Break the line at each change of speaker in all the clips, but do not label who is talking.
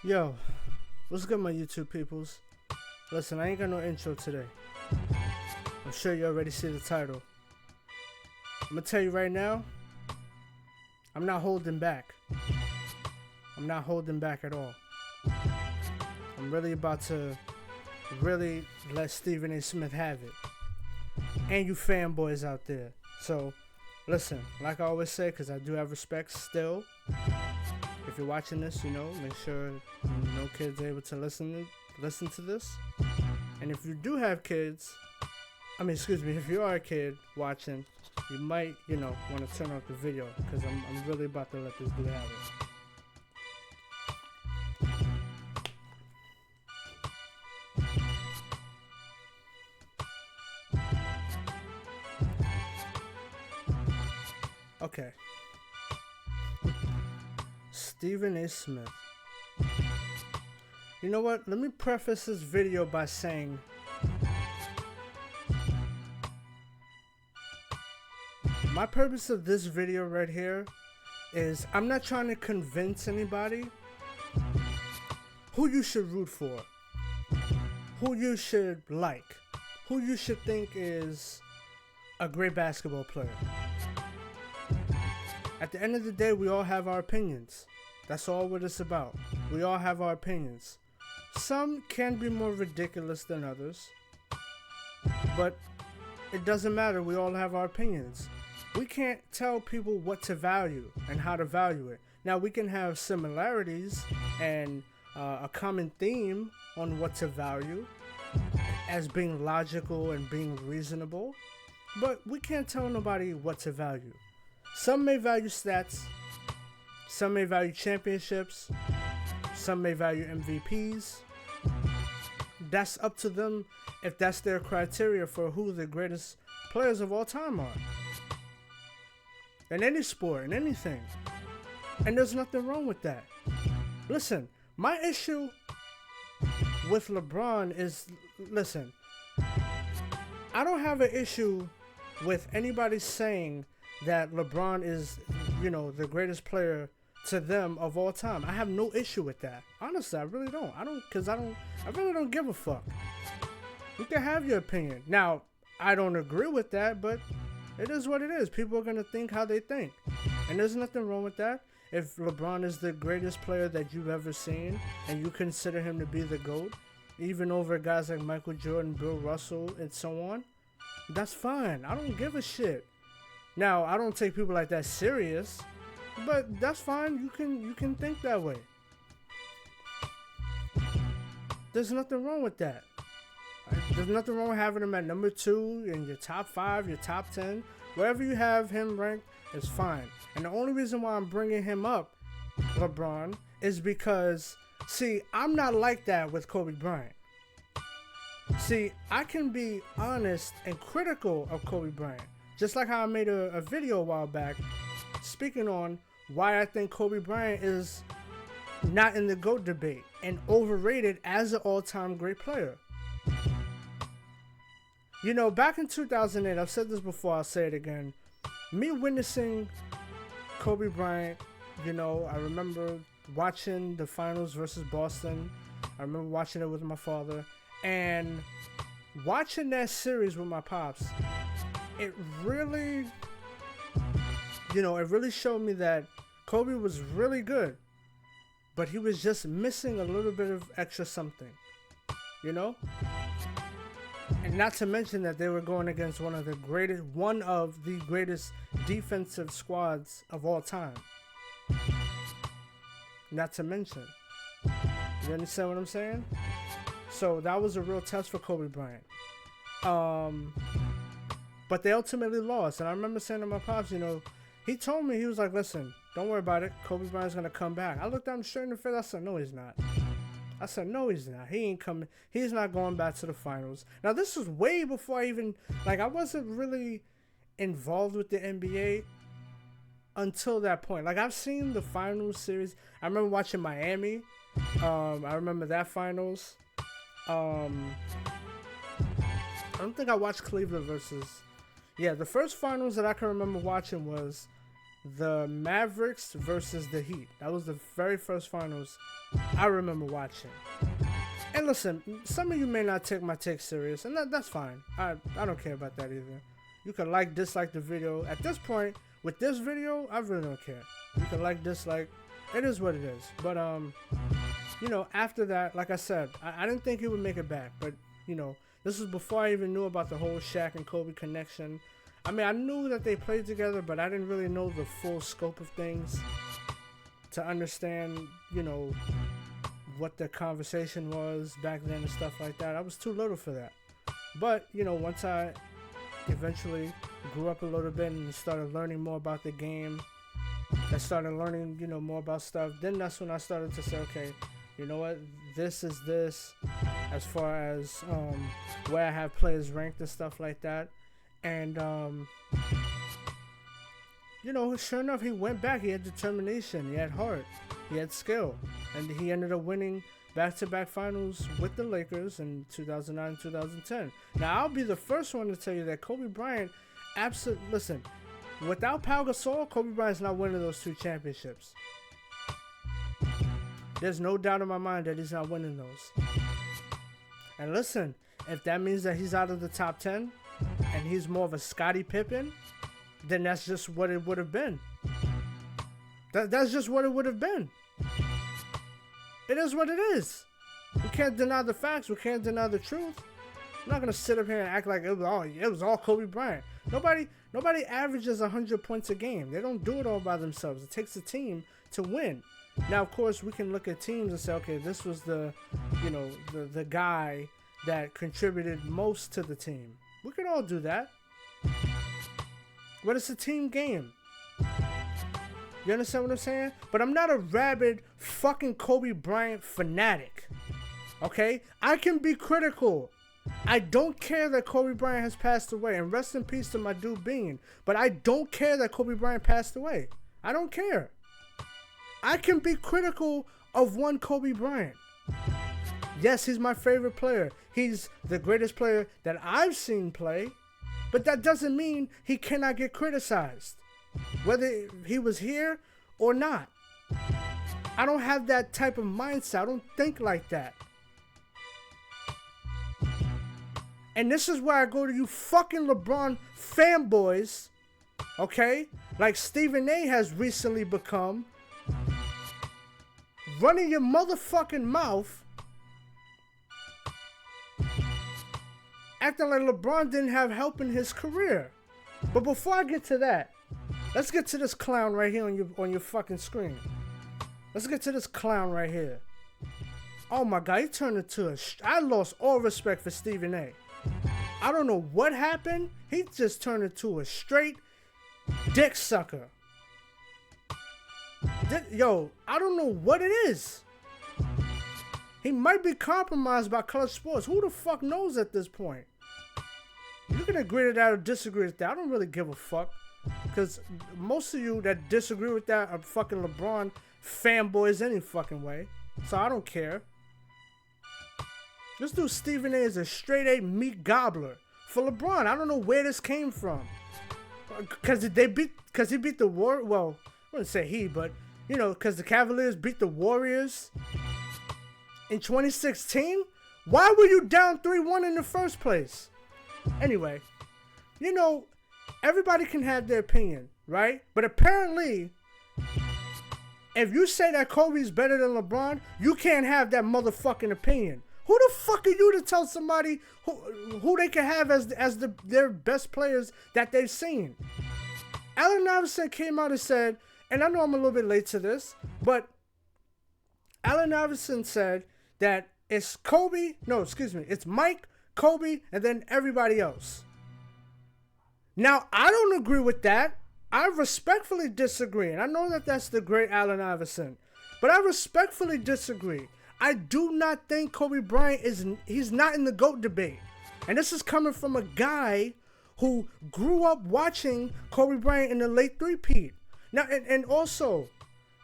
Yo, what's good, my YouTube peoples? Listen, I ain't got no intro today. I'm sure you already see the title. I'm gonna tell you right now, I'm not holding back. I'm not holding back at all. I'm really about to really let Stephen A. Smith have it. And you fanboys out there. So, listen, like I always say, because I do have respect still. If you're watching this, make sure no kids are able to listen to this. And if you do have kids, if you are a kid watching, you might, want to turn off the video because I'm really about to let this dude have it. Okay. Stephen A. Smith. You know what? Let me preface this video by saying my purpose of this video right here is I'm not trying to convince anybody who you should root for, who you should like, who you should think is a great basketball player. At the end of the day, we all have our opinions. That's all what it's about. We all have our opinions. Some can be more ridiculous than others, but it doesn't matter. We all have our opinions. We can't tell people what to value and how to value it. Now, we can have similarities and a common theme on what to value as being logical and being reasonable, but we can't tell nobody what to value. Some may value stats, some may value championships, some may value MVPs. That's up to them if that's their criteria for who the greatest players of all time are. In any sport, in anything. And there's nothing wrong with that. Listen, my issue with LeBron is, I don't have an issue with anybody saying that LeBron is, the greatest player to them of all time. I have no issue with that. Honestly, I really don't. I really don't give a fuck. You can have your opinion. Now, I don't agree with that, but it is what it is. People are going to think how they think. And there's nothing wrong with that. If LeBron is the greatest player that you've ever seen, and you consider him to be the GOAT, even over guys like Michael Jordan, Bill Russell, and so on, that's fine. I don't give a shit. Now, I don't take people like that serious, but that's fine. You can think that way. There's nothing wrong with that. There's nothing wrong with having him at number 2 in your top 5, your top 10. Wherever you have him ranked is fine. And the only reason why I'm bringing him up, LeBron, is because, see, I'm not like that with Kobe Bryant. See, I can be honest and critical of Kobe Bryant. Just like how I made a video a while back speaking on why I think Kobe Bryant is not in the GOAT debate and overrated as an all-time great player. Back in 2008, I've said this before, I'll say it again. Me witnessing Kobe Bryant, I remember watching the finals versus Boston. I remember watching it with my father. And watching that series with my pops, it really showed me that Kobe was really good, but he was just missing a little bit of extra something, And not to mention that they were going against one of the greatest defensive squads of all time. Not to mention. You understand what I'm saying? So that was a real test for Kobe Bryant. But they ultimately lost. And I remember saying to my pops, he told me, he was like, listen, don't worry about it. Kobe Bryant's going to come back. I looked at him straight in the face. I said, no, he's not. No, he's not. He ain't coming. He's not going back to the finals. Now, this was way before I even, I wasn't really involved with the NBA until that point. I've seen the finals series. I remember watching Miami. I remember that finals. I don't think I watched Cleveland versus... Yeah, the first finals that I can remember watching was the Mavericks versus the Heat. That was the very first finals I remember watching. And listen, some of you may not take my take serious, and that's fine. I don't care about that either. You can like, dislike the video. At this point, with this video, I really don't care. You can like, dislike. It is what it is. But, you know, after that, like I said, I didn't think he would make it back. But, you know, this was before I even knew about the whole Shaq and Kobe connection. I mean, I knew that they played together, but I didn't really know the full scope of things to understand, you know, what the conversation was back then and stuff like that. I was too little for that. But, you know, once I eventually grew up a little bit and started learning more about the game, I started learning, you know, more about stuff, then that's when I started to say, okay, you know what, this is this as far as where I have players ranked and stuff like that. And, you know, sure enough, he went back. He had determination. He had heart. He had skill. And he ended up winning back-to-back finals with the Lakers in 2009 and 2010. Now, I'll be the first one to tell you that Kobe Bryant, listen, without Pau Gasol, Kobe Bryant's not winning those 2 championships. There's no doubt in my mind that he's not winning those. And listen, if that means that he's out of the top 10, and he's more of a Scottie Pippen, then that's just what it would have been. That's just what it would have been. It is what it is. We can't deny the facts. We can't deny the truth. I'm not gonna sit up here and act like it was all Kobe Bryant. Nobody averages 100 points a game. They don't do it all by themselves. It takes a team to win. Now, of course, we can look at teams and say, okay, this was the guy that contributed most to the team. We could all do that. But it's a team game. You understand what I'm saying? But I'm not a rabid fucking Kobe Bryant fanatic. Okay? I can be critical. I don't care that Kobe Bryant has passed away. And rest in peace to my dude Bean. But I don't care that Kobe Bryant passed away. I don't care. I can be critical of one Kobe Bryant. Yes, he's my favorite player. He's the greatest player that I've seen play. But that doesn't mean he cannot get criticized, whether he was here or not. I don't have that type of mindset. I don't think like that. And this is where I go to you fucking LeBron fanboys, okay? Like Stephen A has recently become, running your motherfucking mouth, acting like LeBron didn't have help in his career. But before I get to that, let's get to this clown right here on your fucking screen. Let's get to this clown right here. Oh my God, he turned into I lost all respect for Stephen A. I don't know what happened. He just turned into a straight dick sucker. Yo, I don't know what it is. He might be compromised by Clutch Sports. Who the fuck knows at this point? You can agree to that or disagree with that. I don't really give a fuck. Because most of you that disagree with that are fucking LeBron fanboys any fucking way. So I don't care. This dude Stephen A is a straight A meat gobbler. For LeBron, I don't know where this came from. Because he beat the Warriors. Well, I wouldn't say he, but, you know, because the Cavaliers beat the Warriors in 2016? Why were you down 3-1 in the first place? Anyway, you know, everybody can have their opinion, right? But apparently, if you say that Kobe's better than LeBron, you can't have that motherfucking opinion. Who the fuck are you to tell somebody who they can have as their best players that they've seen? Allen Iverson came out and said, and I know I'm a little bit late to this, but Allen Iverson said that it's it's Mike, Kobe, and then everybody else. Now, I don't agree with that. I respectfully disagree. And I know that that's the great Allen Iverson. But I respectfully disagree. I do not think Kobe Bryant he's not in the GOAT debate. And this is coming from a guy who grew up watching Kobe Bryant in the late three-peat. Now, and also,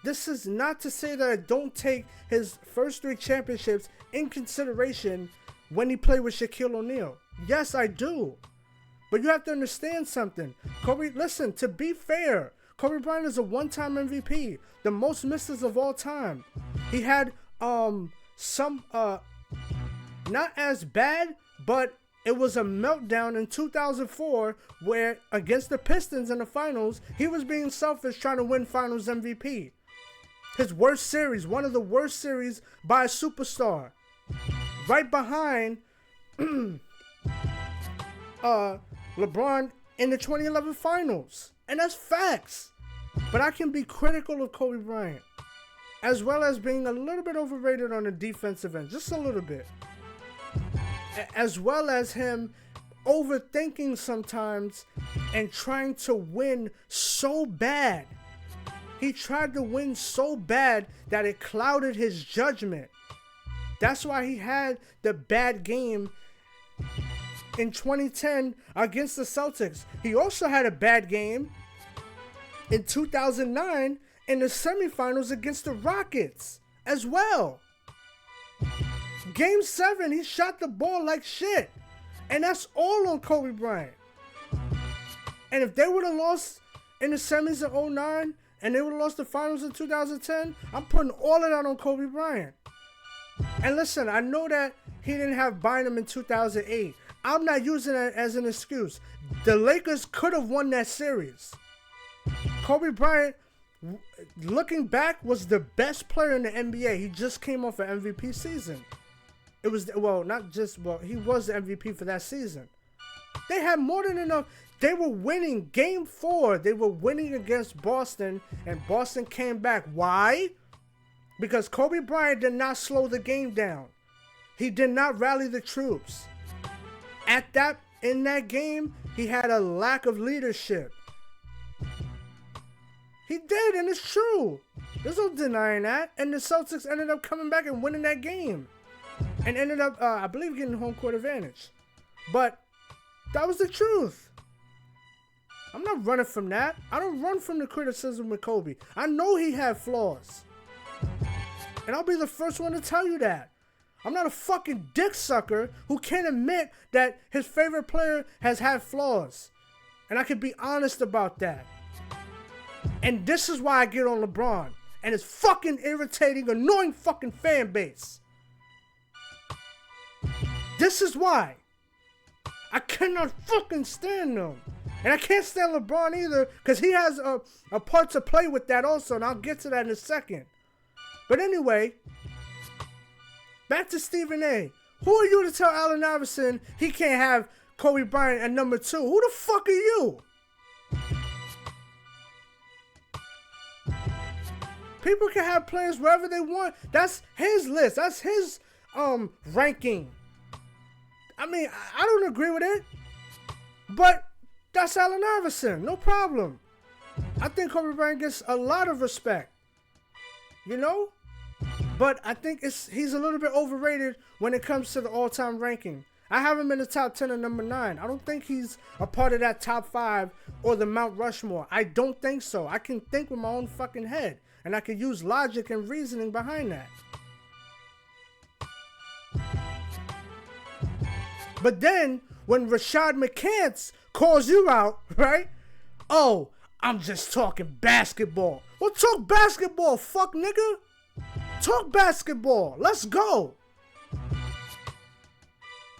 this is not to say that I don't take his first 3 championships in consideration when he played with Shaquille O'Neal. Yes, I do. But you have to understand something. Kobe, listen, to be fair, Kobe Bryant is a one-time MVP, the most misses of all time. He had some not as bad, but it was a meltdown in 2004 where against the Pistons in the finals, he was being selfish trying to win finals MVP. His worst series, one of the worst series by a superstar. Right behind LeBron in the 2011 finals. And that's facts. But I can be critical of Kobe Bryant, as well as being a little bit overrated on the defensive end, just a little bit. As well as him overthinking sometimes and trying to win so bad. He tried to win so bad that it clouded his judgment. That's why he had the bad game in 2010 against the Celtics. He also had a bad game in 2009 in the semifinals against the Rockets as well. Game 7, he shot the ball like shit. And that's all on Kobe Bryant. And if they would have lost in the semis in 09 and they would have lost the finals in 2010, I'm putting all of that on Kobe Bryant. And listen, I know that he didn't have Bynum in 2008. I'm not using that as an excuse. The Lakers could have won that series. Kobe Bryant, looking back, was the best player in the NBA. He just came off an MVP season. It was, well, not just, well, he was the MVP for that season. They had more than enough. They were winning Game 4. They were winning against Boston, and Boston came back. Why? Because Kobe Bryant did not slow the game down. He did not rally the troops. In that game, he had a lack of leadership. He did, and it's true. There's no denying that. And the Celtics ended up coming back and winning that game. And ended up, I believe, getting home court advantage. But that was the truth. I'm not running from that. I don't run from the criticism with Kobe. I know he had flaws. And I'll be the first one to tell you that. I'm not a fucking dick sucker who can't admit that his favorite player has had flaws. And I can be honest about that. And this is why I get on LeBron and his fucking irritating, annoying fucking fan base. This is why. I cannot fucking stand them. And I can't stand LeBron either, because he has a part to play with that also, and I'll get to that in a second. But anyway, back to Stephen A. Who are you to tell Allen Iverson he can't have Kobe Bryant at number 2? Who the fuck are you? People can have players wherever they want. That's his list. That's his ranking. I mean, I don't agree with it, but that's Allen Iverson. No problem. I think Kobe Bryant gets a lot of respect, you know? But I think he's a little bit overrated when it comes to the all-time ranking. I have him in the top 10 at number 9. I don't think he's a part of that top 5 or the Mount Rushmore. I don't think so. I can think with my own fucking head, and I can use logic and reasoning behind that. But then, when Rashad McCants calls you out, right? Oh, I'm just talking basketball. Well, talk basketball, fuck nigga. Talk basketball. Let's go.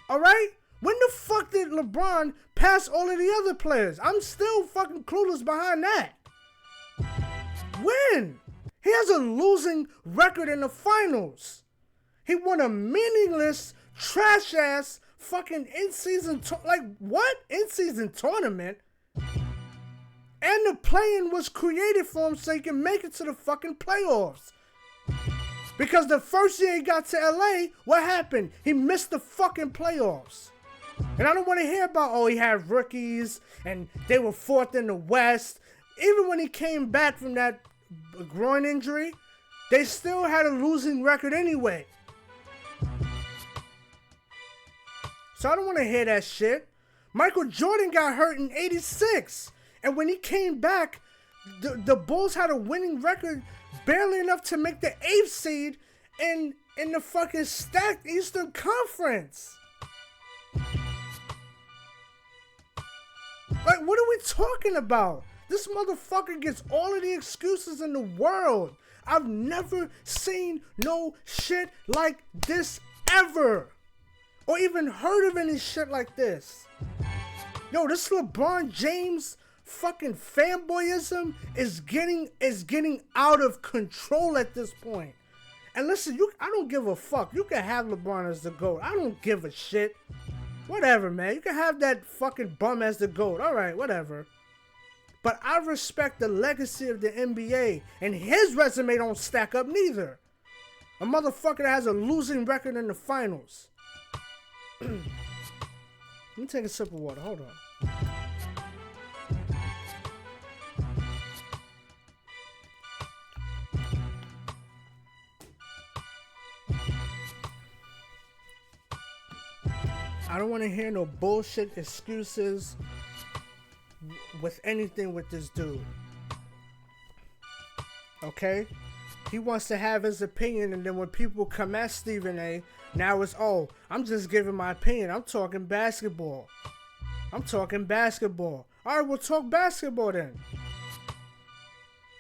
Alright? When the fuck did LeBron pass all of the other players? I'm still fucking clueless behind that. When? He has a losing record in the finals. He won a meaningless, trash-ass fucking in-season, in-season tournament? And the play-in was created for him so he can make it to the fucking playoffs. Because the first year he got to LA, what happened? He missed the fucking playoffs. And I don't want to hear about, oh, he had rookies and they were 4th in the West. Even when he came back from that groin injury, they still had a losing record anyway. So I don't want to hear that shit. Michael Jordan got hurt in '86. And when he came back, the Bulls had a winning record barely enough to make the 8th seed in the fucking stacked Eastern Conference. Like, what are we talking about? This motherfucker gets all of the excuses in the world. I've never seen no shit like this ever. Or even heard of any shit like this. Yo, this LeBron James fucking fanboyism is getting out of control at this point. And listen, I don't give a fuck. You can have LeBron as the GOAT. I don't give a shit. Whatever, man. You can have that fucking bum as the GOAT. Alright, whatever. But I respect the legacy of the NBA. And his resume don't stack up neither. A motherfucker that has a losing record in the finals. Let me take a sip of water. Hold on. I don't want to hear no bullshit excuses with anything with this dude. Okay? He wants to have his opinion, and then when people come at Stephen A, now it's, oh, I'm just giving my opinion. I'm talking basketball. Alright, we'll talk basketball then.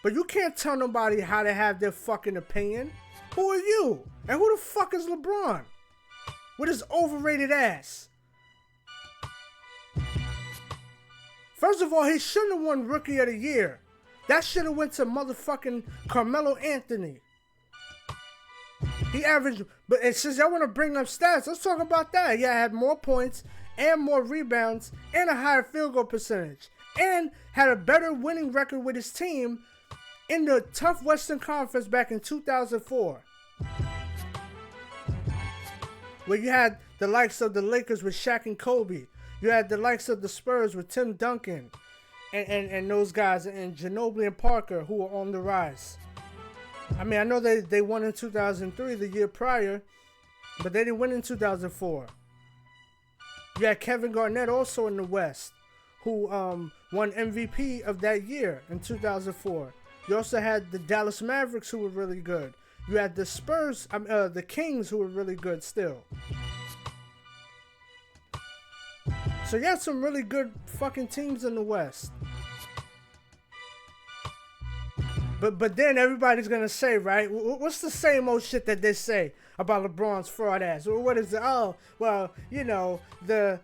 But you can't tell nobody how to have their fucking opinion. Who are you? And who the fuck is LeBron? With his overrated ass. First of all, he shouldn't have won Rookie of the Year. That should have went to motherfucking Carmelo Anthony. He averaged, but and since y'all want to bring up stats, let's talk about that. Yeah, had more points and more rebounds and a higher field goal percentage. And had a better winning record with his team in the tough Western Conference back in 2004. Where you had the likes of the Lakers with Shaq and Kobe. You had the likes of the Spurs with Tim Duncan and those guys, and Ginobili and Parker, who were on the rise. I mean, I know they won in 2003, the year prior, but they didn't win in 2004. You had Kevin Garnett also in the West, who won MVP of that year in 2004. You also had the Dallas Mavericks, who were really good. You had the Spurs, the Kings, who were really good still. So you had some really good fucking teams in the West. But then everybody's gonna say, right? What's the same old shit that they say about LeBron's fraud ass? What is it? Oh, well, you know, the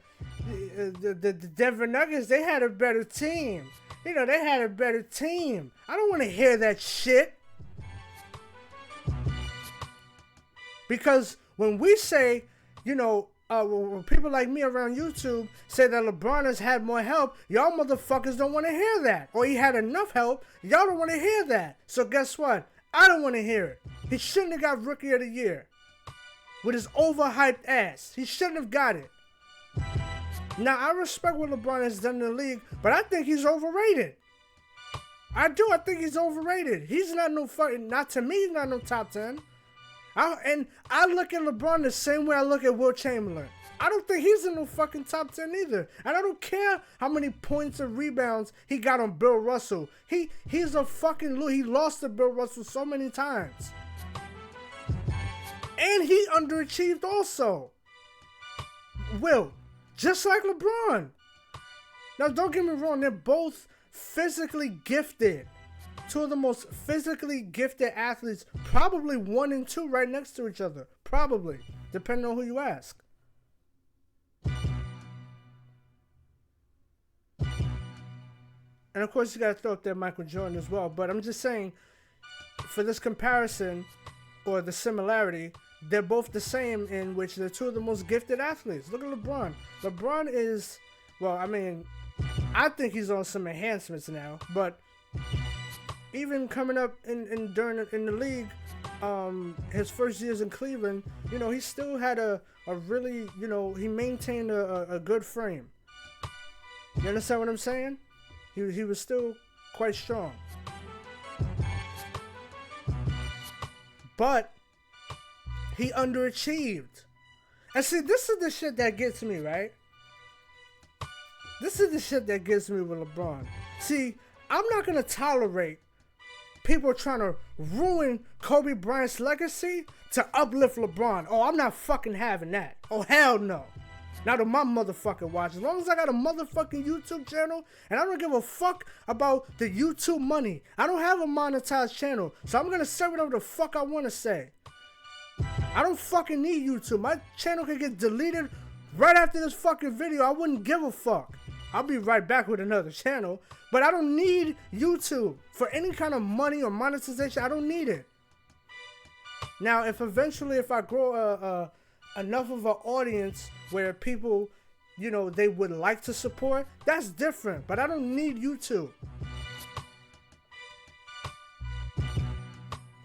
Denver Nuggets, they had a better team. You know, they had a better team. I don't want to hear that shit. Because when we say, you know, when people like me around YouTube say that LeBron has had more help, y'all motherfuckers don't want to hear that. Or he had enough help, y'all don't want to hear that. So guess what? I don't want to hear it. He shouldn't have got Rookie of the Year. With his overhyped ass. He shouldn't have got it. Now, I respect what LeBron has done in the league, but I think he's overrated. I do. I think he's overrated. He's not no fucking, not to me, he's not no top 10. And I look at LeBron the same way I look at Will Chamberlain. I don't think he's in no fucking top 10 either. And I don't care how many points and rebounds he got on Bill Russell. He's a fucking, he lost to Bill Russell so many times. And he underachieved also. Will, just like LeBron. Now don't get me wrong, they're both physically gifted. Two of the most physically gifted athletes, probably 1 and 2 right next to each other. Probably, depending on who you ask. And of course, you got to throw up there Michael Jordan as well. But I'm just saying, for this comparison, or the similarity, they're both the same in which they're two of the most gifted athletes. Look at LeBron. LeBron is, well, I mean, I think he's on some enhancements now, but even coming up in the league, his first years in Cleveland, you know, he still had a really, you know, he maintained a good frame. You understand what I'm saying? He was still quite strong. But he underachieved. And see, this is the shit that gets me, right? This is the shit that gets me with LeBron. See, I'm not going to tolerate people trying to ruin Kobe Bryant's legacy to uplift LeBron. Oh, I'm not fucking having that. Oh, hell no. Now to my motherfucking watch. As long as I got a motherfucking YouTube channel, and I don't give a fuck about the YouTube money. I don't have a monetized channel, so I'm gonna say whatever the fuck I wanna say. I don't fucking need YouTube. My channel can get deleted right after this fucking video. I wouldn't give a fuck. I'll be right back with another channel, but I don't need YouTube for any kind of money or monetization. I don't need it. Now, if eventually, if I grow enough of an audience where people, you know, they would like to support, that's different, but I don't need YouTube.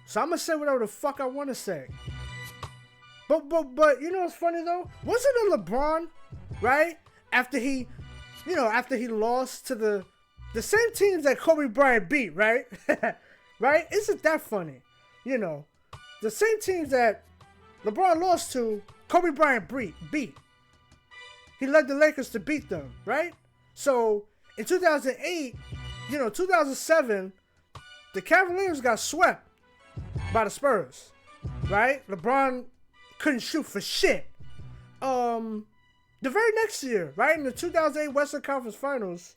So I'm gonna say whatever the fuck I want to say. But you know what's funny though? Wasn't it LeBron, right? After he lost to the same teams that Kobe Bryant beat, right? Right? Isn't that funny? You know, the same teams that LeBron lost to, Kobe Bryant beat. He led the Lakers to beat them, right? So in 2008, 2007, the Cavaliers got swept by the Spurs, right? LeBron couldn't shoot for shit. The very next year, right, in the 2008 Western Conference Finals,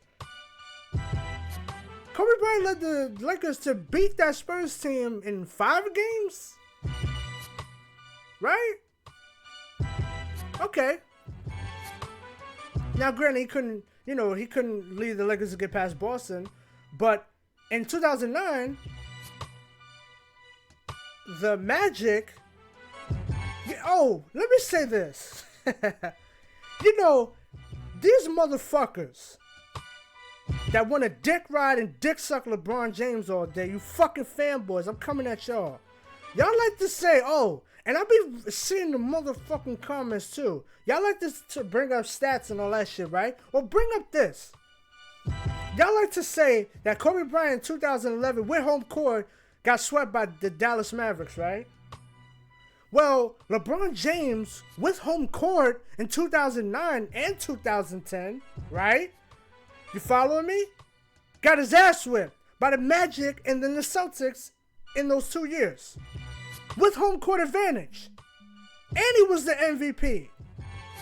Kobe Bryant led the Lakers to beat that Spurs team in 5 games, right? Okay. Now, granted, he couldn't lead the Lakers to get past Boston, but in 2009, the Magic. Oh, let me say this. You know, these motherfuckers that want to dick ride and dick suck LeBron James all day, you fucking fanboys, I'm coming at y'all. Y'all like to say, oh, and I be seeing the motherfucking comments too. Y'all like to bring up stats and all that shit, right? Well, bring up this. Y'all like to say that Kobe Bryant in 2011 with home court got swept by the Dallas Mavericks, right? Well, LeBron James with home court in 2009 and 2010, right? You following me? Got his ass whipped by the Magic and then the Celtics in those 2 years. With home court advantage. And he was the MVP.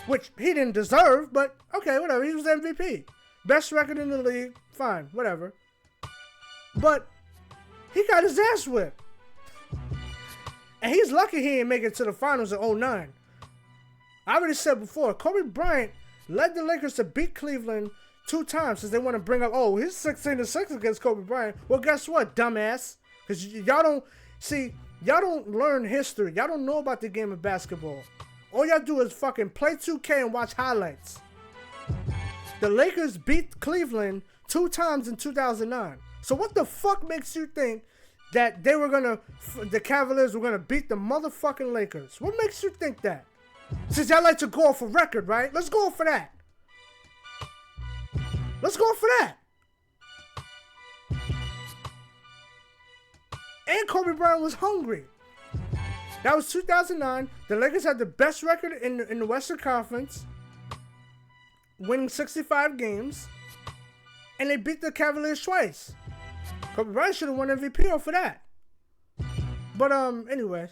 Which he didn't deserve, but okay, whatever. He was the MVP. Best record in the league. Fine, whatever. But he got his ass whipped. And he's lucky he didn't make it to the finals in 2009. I already said before, Kobe Bryant led the Lakers to beat Cleveland 2 times, since they want to bring up, oh, he's 16-6 against Kobe Bryant. Well, guess what, dumbass? Because y'all don't learn history. Y'all don't know about the game of basketball. All y'all do is fucking play 2K and watch highlights. The Lakers beat Cleveland 2 times in 2009. So what the fuck makes you think that the Cavaliers were gonna beat the motherfucking Lakers? What makes you think that? Since y'all like to go off a record, right? Let's go for that. Let's go for that. And Kobe Bryant was hungry. That was 2009. The Lakers had the best record in the Western Conference, winning 65 games, and they beat the Cavaliers twice. Kobe Bryant should have won MVP for that. But anyway,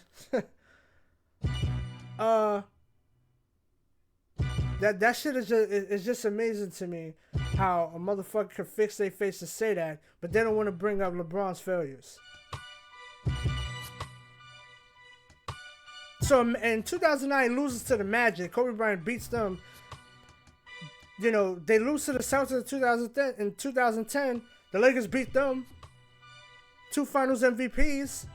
that shit is just amazing to me, how a motherfucker can fix their face to say that, but they don't want to bring up LeBron's failures. So in 2009, loses to the Magic. Kobe Bryant beats them. You know, they lose to the Celtics in 2010. The Lakers beat them. 2 Finals MVPs.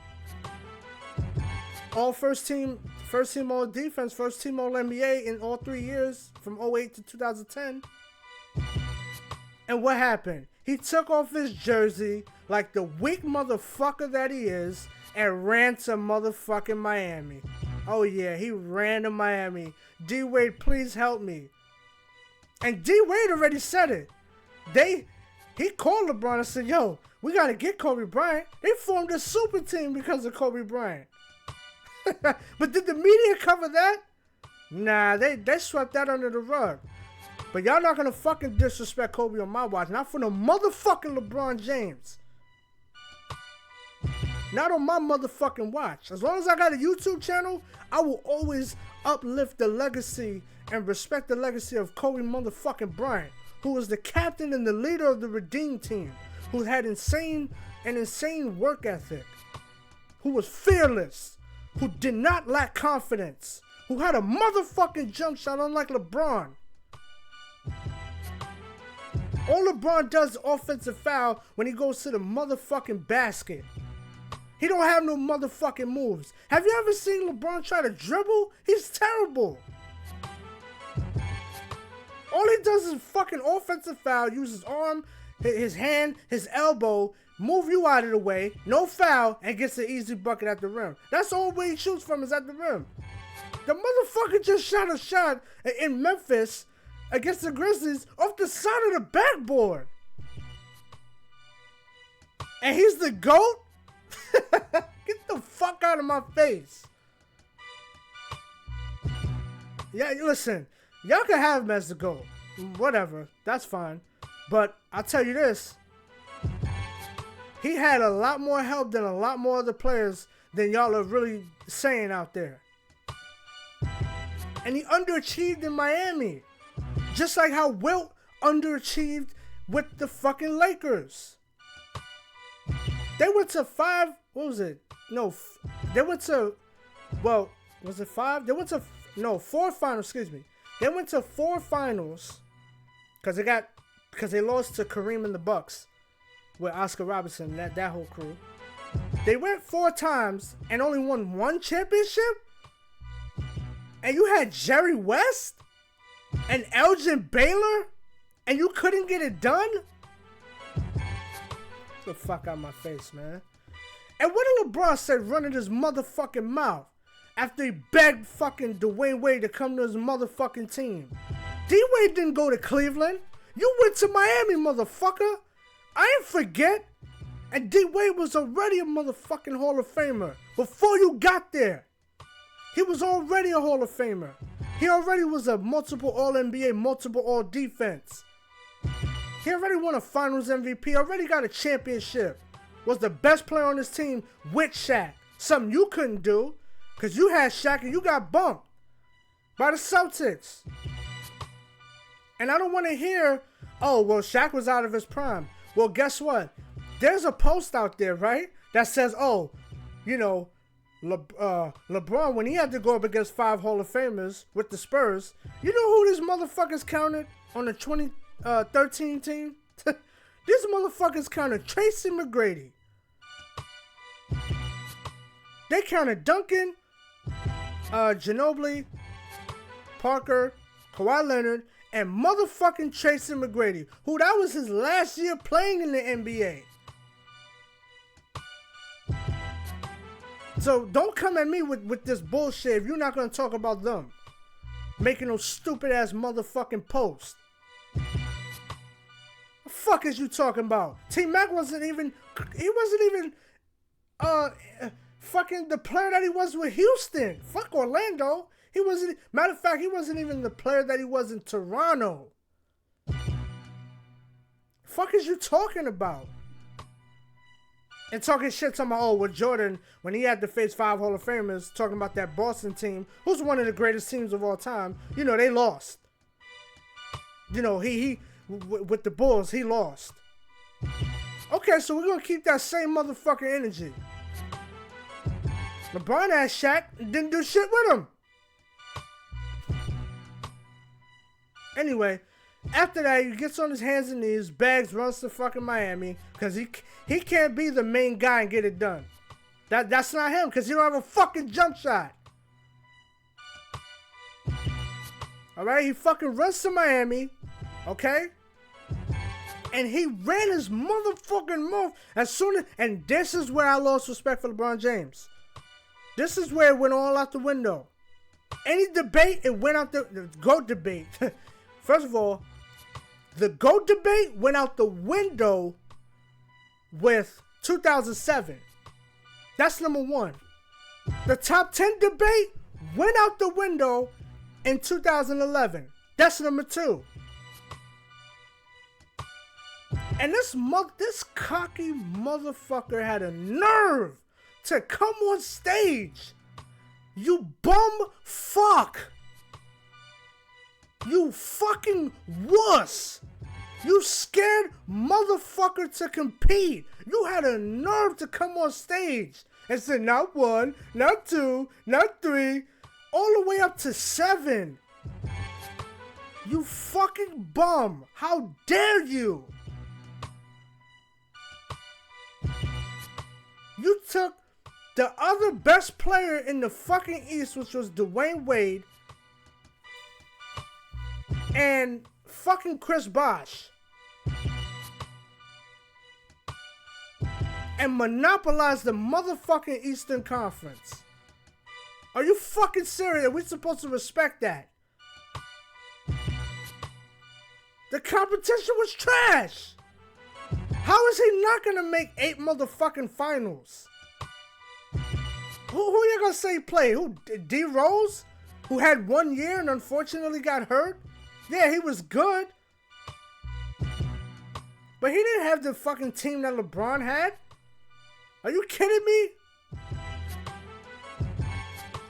All first team all defense, first team all NBA in all 3 years from 2008 to 2010. And what happened? He took off his jersey like the weak motherfucker that he is and ran to motherfucking Miami. Oh yeah, he ran to Miami. D-Wade, please help me. And D-Wade already said it. He called LeBron and said, yo, we got to get Kobe Bryant. They formed a super team because of Kobe Bryant. But did the media cover that? Nah, they swept that under the rug. But y'all not going to fucking disrespect Kobe on my watch. Not for no motherfucking LeBron James. Not on my motherfucking watch. As long as I got a YouTube channel, I will always uplift the legacy and respect the legacy of Kobe motherfucking Bryant, who was the captain and the leader of the Redeem team, who had an insane work ethic, who was fearless, who did not lack confidence, who had a motherfucking jump shot unlike LeBron. All LeBron does is offensive foul when he goes to the motherfucking basket. He don't have no motherfucking moves. Have you ever seen LeBron try to dribble? He's terrible. All he does is fucking offensive foul, use his arm, his hand, his elbow, move you out of the way, no foul, and gets an easy bucket at the rim. That's all where he shoots from is at the rim. The motherfucker just shot a shot in Memphis against the Grizzlies off the side of the backboard. And he's the GOAT? Get the fuck out of my face. Yeah, listen, y'all can have him as the GOAT. Whatever, that's fine. But I'll tell you this. He had a lot more help than a lot more other players than y'all are really saying out there. And he underachieved in Miami. Just like how Wilt underachieved with the fucking Lakers. They went to four finals, excuse me. They went to 4 finals because they lost to Kareem and the Bucks with Oscar Robertson, that whole crew. They went 4 times and only won 1 championship? And you had Jerry West and Elgin Baylor and you couldn't get it done? Get the fuck out of my face, man. And what did LeBron say running his motherfucking mouth after he begged fucking Dwayne Wade to come to his motherfucking team? D-Wade didn't go to Cleveland. You went to Miami, motherfucker. I ain't forget. And D-Wade was already a motherfucking Hall of Famer before you got there. He was already a Hall of Famer. He already was a multiple All-NBA, multiple All-Defense. He already won a Finals MVP, already got a championship. Was the best player on his team with Shaq. Something you couldn't do because you had Shaq and you got bumped by the Celtics. And I don't want to hear, oh, well, Shaq was out of his prime. Well, guess what? There's a post out there, right, that says, oh, you know, LeBron, when he had to go up against 5 Hall of Famers with the Spurs, you know who these motherfuckers counted on the 2013 team? These motherfuckers counted Tracy McGrady. They counted Duncan, Ginobili, Parker, Kawhi Leonard, and motherfucking Tracy McGrady, who that was his last year playing in the NBA. So don't come at me with this bullshit if you're not going to talk about them. Making those stupid ass motherfucking posts. The fuck is you talking about? T-Mac wasn't even fucking the player that he was with Houston. Fuck Orlando. He wasn't, matter of fact, he wasn't even the player that he was in Toronto. Fuck is you talking about? And talking shit, talking about, oh, with Jordan, when he had to face 5 Hall of Famers, talking about that Boston team, who's one of the greatest teams of all time, you know, they lost. You know, he with the Bulls, he lost. Okay, so we're going to keep that same motherfucking energy. LeBron had Shaq and didn't do shit with him. Anyway, after that, he gets on his hands and knees, begs, runs to fucking Miami, because he can't be the main guy and get it done. That's not him, because he don't have a fucking jump shot. Alright, he fucking runs to Miami, okay? And he ran his motherfucking mouth as soon as, and this is where I lost respect for LeBron James. This is where it went all out the window. Any debate, it went out the GOAT debate. First of all, the GOAT debate went out the window with 2007. That's number 1. The top 10 debate went out the window in 2011. That's number 2. And this cocky motherfucker had a nerve to come on stage. You bum fuck. You fucking wuss. You scared motherfucker to compete. You had a nerve to come on stage and say not 1, not 2, not 3, all the way up to 7. You fucking bum. How dare you? You took the other best player in the fucking East, which was Dwayne Wade, and fucking Chris Bosh, and monopolized the motherfucking Eastern Conference. Are you fucking serious? Are we supposed to respect that? The competition was trash. How is he not gonna make 8 motherfucking finals? Who you gonna say play? Who? D Rose, who had 1 year and unfortunately got hurt. Yeah, he was good, but he didn't have the fucking team that LeBron had. Are you kidding me?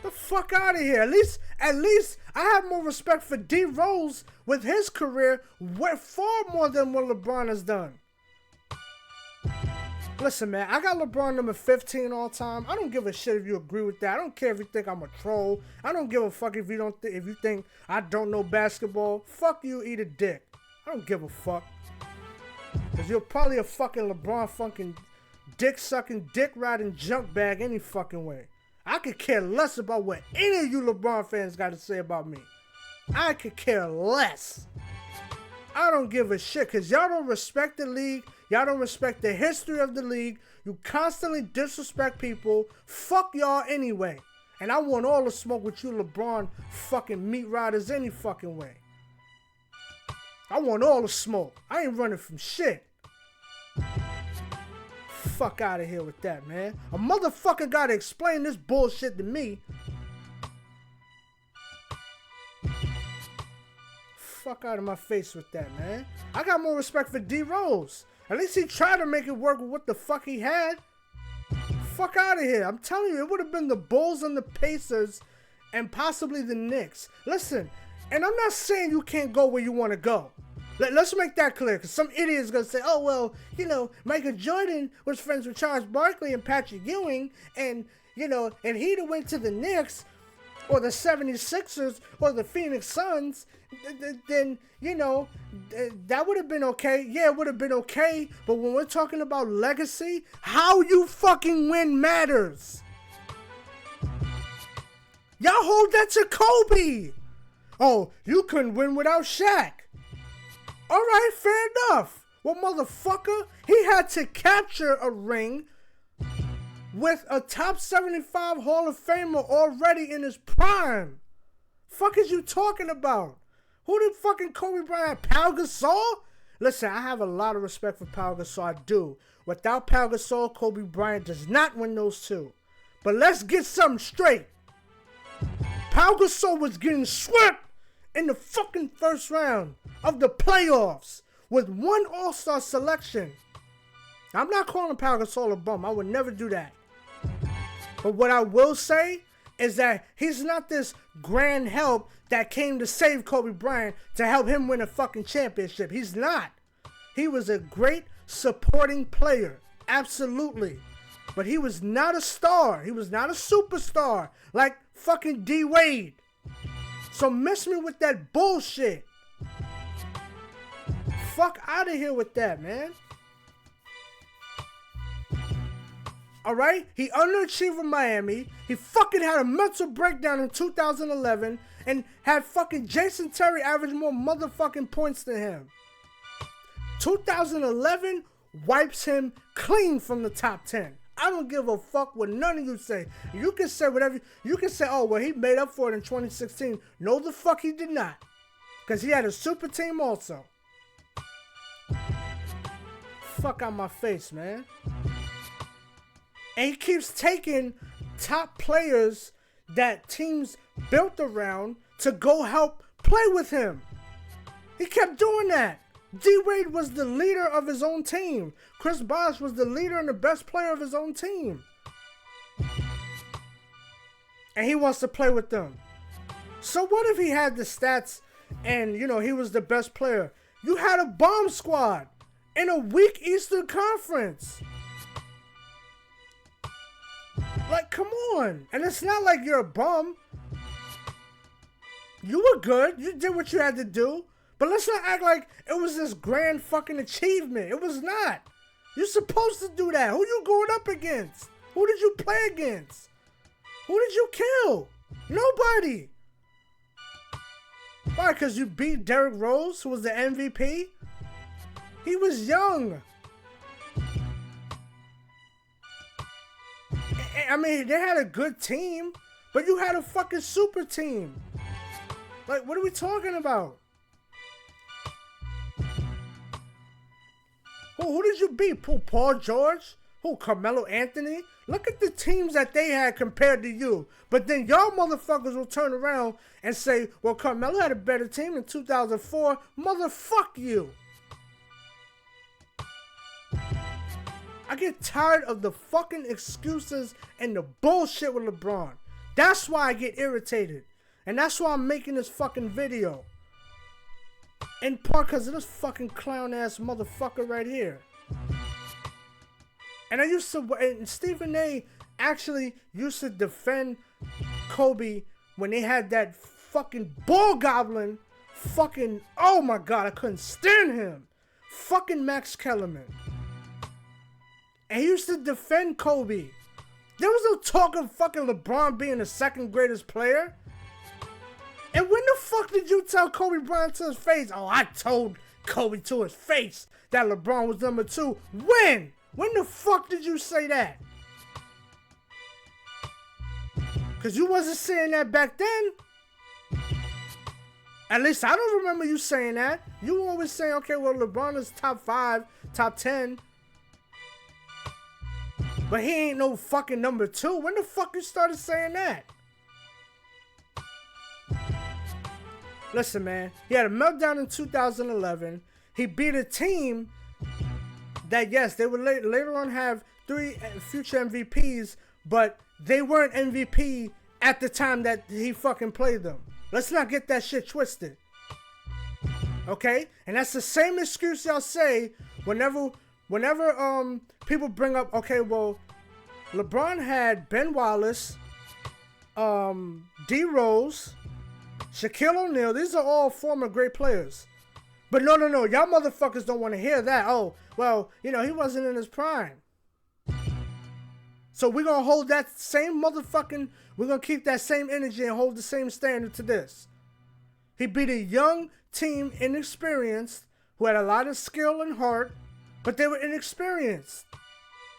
The fuck out of here. At least I have more respect for D Rose with his career far more than what LeBron has done. Listen, man, I got LeBron number 15 all time. I don't give a shit if you agree with that. I don't care if you think I'm a troll. I don't give a fuck if you if you think I don't know basketball. Fuck you, eat a dick. I don't give a fuck. Cause you're probably a fucking LeBron fucking dick sucking, dick riding junk bag any fucking way. I could care less about what any of you LeBron fans got to say about me. I could care less. I don't give a shit because y'all don't respect the league. Y'all don't respect the history of the league. You constantly disrespect people. Fuck y'all anyway. And I want all the smoke with you LeBron fucking meat riders any fucking way. I want all the smoke. I ain't running from shit. Fuck out of here with that, man. A motherfucker gotta explain this bullshit to me. Fuck out of my face with that, man. I got more respect for D Rose. At least he tried to make it work with what the fuck he had. Fuck out of here. I'm telling you, it would have been the Bulls and the Pacers and possibly the Knicks. Listen, and I'm not saying you can't go where you want to go. Let's make that clear, because some idiot is going to say, oh, well, you know, Michael Jordan was friends with Charles Barkley and Patrick Ewing, and, you know, and he'd have went to the Knicks or the 76ers or the Phoenix Suns, then, you know, that would have been okay. Yeah, it would have been okay, but when we're talking about legacy, how you fucking win matters. Y'all hold that to Kobe. Oh, you couldn't win without Shaq. All right, fair enough. Well, motherfucker, he had to capture a ring with a top 75 Hall of Famer already in his prime. Fuck is you talking about? Who did fucking Kobe Bryant? Pau Gasol? Listen, I have a lot of respect for Pau Gasol. I do. Without Pau Gasol, Kobe Bryant does not win those two. But let's get something straight. Pau Gasol was getting swept in the fucking first round of the playoffs with one All-Star selection. I'm not calling Pau Gasol a bum. I would never do that. But what I will say is that he's not this grand help that came to save Kobe Bryant to help him win a fucking championship. He's not. He was a great supporting player. Absolutely. But he was not a star. He was not a superstar like fucking D Wade. So miss me with that bullshit. Fuck out of here with that, man. Alright? He underachieved with Miami. He fucking had a mental breakdown in 2011 and had fucking Jason Terry average more motherfucking points than him. 2011 wipes him clean from the top 10. I don't give a fuck what none of you say. You can say whatever. You can say, oh, well, he made up for it in 2016. No, the fuck he did not. Because he had a super team also. Fuck out my face, man. And he keeps taking top players that teams built around to go help play with him. He kept doing that. D-Wade was the leader of his own team. Chris Bosh was the leader and the best player of his own team. And he wants to play with them. So what if he had the stats and, you know, he was the best player? You had a bomb squad in a weak Eastern Conference. Like, come on. And it's not like you're a bum. You were good. You did what you had to do. But let's not act like it was this grand fucking achievement. It was not. You're supposed to do that. Who you going up against? Who did you play against? Who did you kill? Nobody. Why? Because you beat Derrick Rose, who was the MVP? He was young. I mean, they had a good team, but you had a fucking super team. Like, what are we talking about? Who did you beat? Paul George? Who? Carmelo Anthony? Look at the teams that they had compared to you. But then y'all motherfuckers will turn around and say, well, Carmelo had a better team in 2004. Motherfuck you. I get tired of the fucking excuses and the bullshit with LeBron. That's why I get irritated. And that's why I'm making this fucking video. In part because of this fucking clown ass motherfucker right here. And and Stephen A actually used to defend Kobe when they had that fucking ball goblin fucking, oh my god, I couldn't stand him. Fucking Max Kellerman. And he used to defend Kobe. There was no talk of fucking LeBron being the second greatest player. And when the fuck did you tell Kobe Bryant to his face? Oh, I told Kobe to his face that LeBron was number 2. When? When the fuck did you say that? Because you wasn't saying that back then. At least I don't remember you saying that. You were always saying, okay, well, LeBron is top 5, top 10. But he ain't no fucking number 2. When the fuck you started saying that? Listen, man. He had a meltdown in 2011. He beat a team that, yes, they would later on have 3 future MVPs, but they weren't MVP at the time that he fucking played them. Let's not get that shit twisted. Okay? And that's the same excuse y'all say whenever people bring up, okay, well, LeBron had Ben Wallace, D Rose, Shaquille O'Neal. These are all former great players. But no, y'all motherfuckers don't want to hear that. Oh, well, you know, he wasn't in his prime. So we're going to hold that same motherfucking, we're going to keep that same energy and hold the same standard to this. He beat a young team, inexperienced, who had a lot of skill and heart, but they were inexperienced.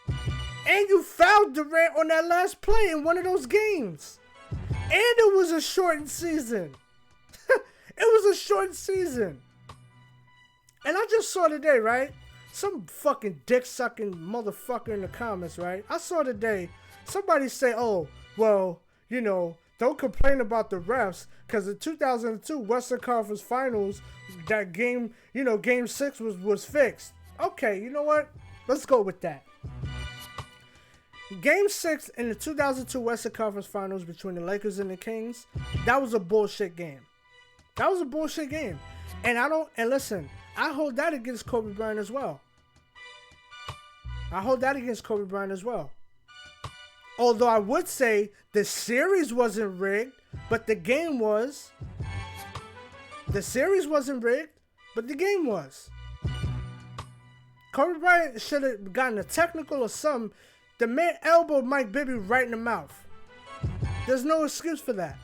And you fouled Durant on that last play in one of those games. And it was a shortened season. It was a shortened season. And I just saw today, right? Some fucking dick-sucking motherfucker in the comments, right? I saw today somebody say, oh, well, you know, don't complain about the refs because the 2002 Western Conference Finals, that game, you know, Game 6 was fixed. Okay, you know what? Let's go with that. Game 6 in the 2002 Western Conference Finals between the Lakers and the Kings, that was a bullshit game. That was a bullshit game. And listen, I hold that against Kobe Bryant as well. Although I would say the series wasn't rigged, but the game was. The series wasn't rigged, but the game was. Kobe Bryant should have gotten a technical or something. The man elbowed Mike Bibby right in the mouth. There's no excuse for that.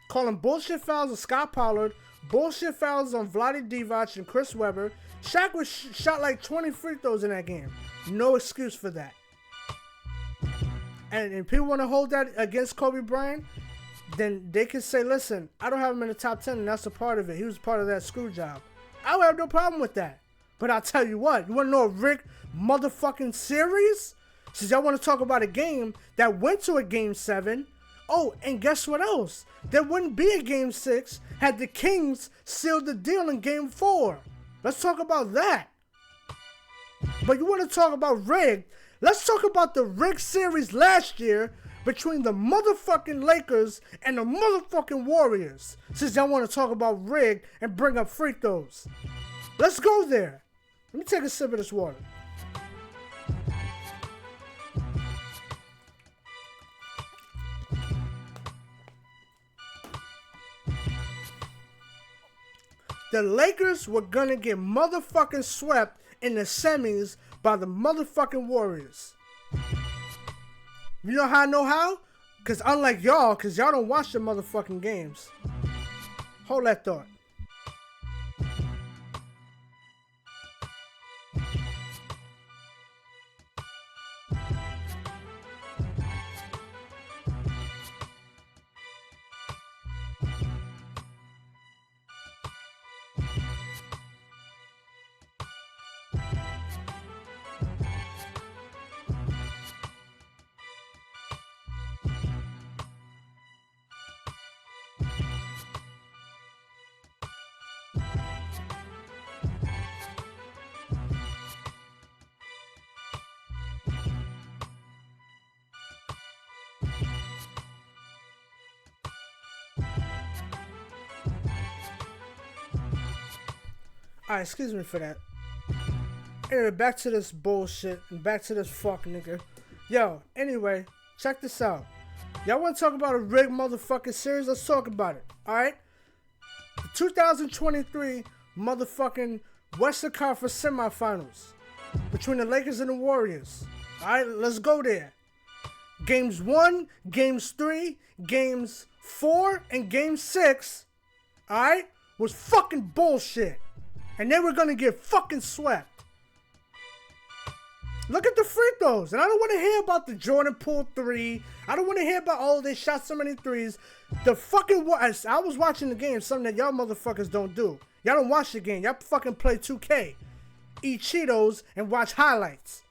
Calling bullshit fouls on Scott Pollard, bullshit fouls on Vlade Divac and Chris Webber. Shaq was shot like 20 free throws in that game. No excuse for that. And people want to hold that against Kobe Bryant, then they can say, listen, I don't have him in the top 10 and that's a part of it. He was part of that screw job. I would have no problem with that. But I'll tell you what, you want to know a rigged motherfucking series? Since y'all want to talk about a game that went to a Game 7. Oh, and guess what else? There wouldn't be a Game 6 had the Kings sealed the deal in Game 4. Let's talk about that. But you want to talk about rigged? Let's talk about the rigged series last year between the motherfucking Lakers and the motherfucking Warriors. Since y'all want to talk about rigged and bring up free throws. Let's go there. Let me take a sip of this water. The Lakers were gonna get motherfucking swept in the semis by the motherfucking Warriors. You know how I know how? Because unlike y'all, because y'all don't watch the motherfucking games. Hold that thought. Alright, excuse me for that. Anyway, back to this bullshit and back to this fuck nigga. Yo, anyway, check this out. Y'all want to talk about a rigged motherfucking series? Let's talk about it, alright? The 2023 motherfucking Western Conference semifinals between the Lakers and the Warriors. Alright, let's go there. Games 1, Games 3, Games 4, and Game 6, alright, was fucking bullshit. And they were gonna get fucking swept. Look at the free throws. And I don't want to hear about the Jordan Poole 3. I don't want to hear about, oh, they shot so many threes. The fucking, I was watching the game, something that y'all motherfuckers don't do. Y'all don't watch the game. Y'all fucking play 2K. Eat Cheetos and watch highlights.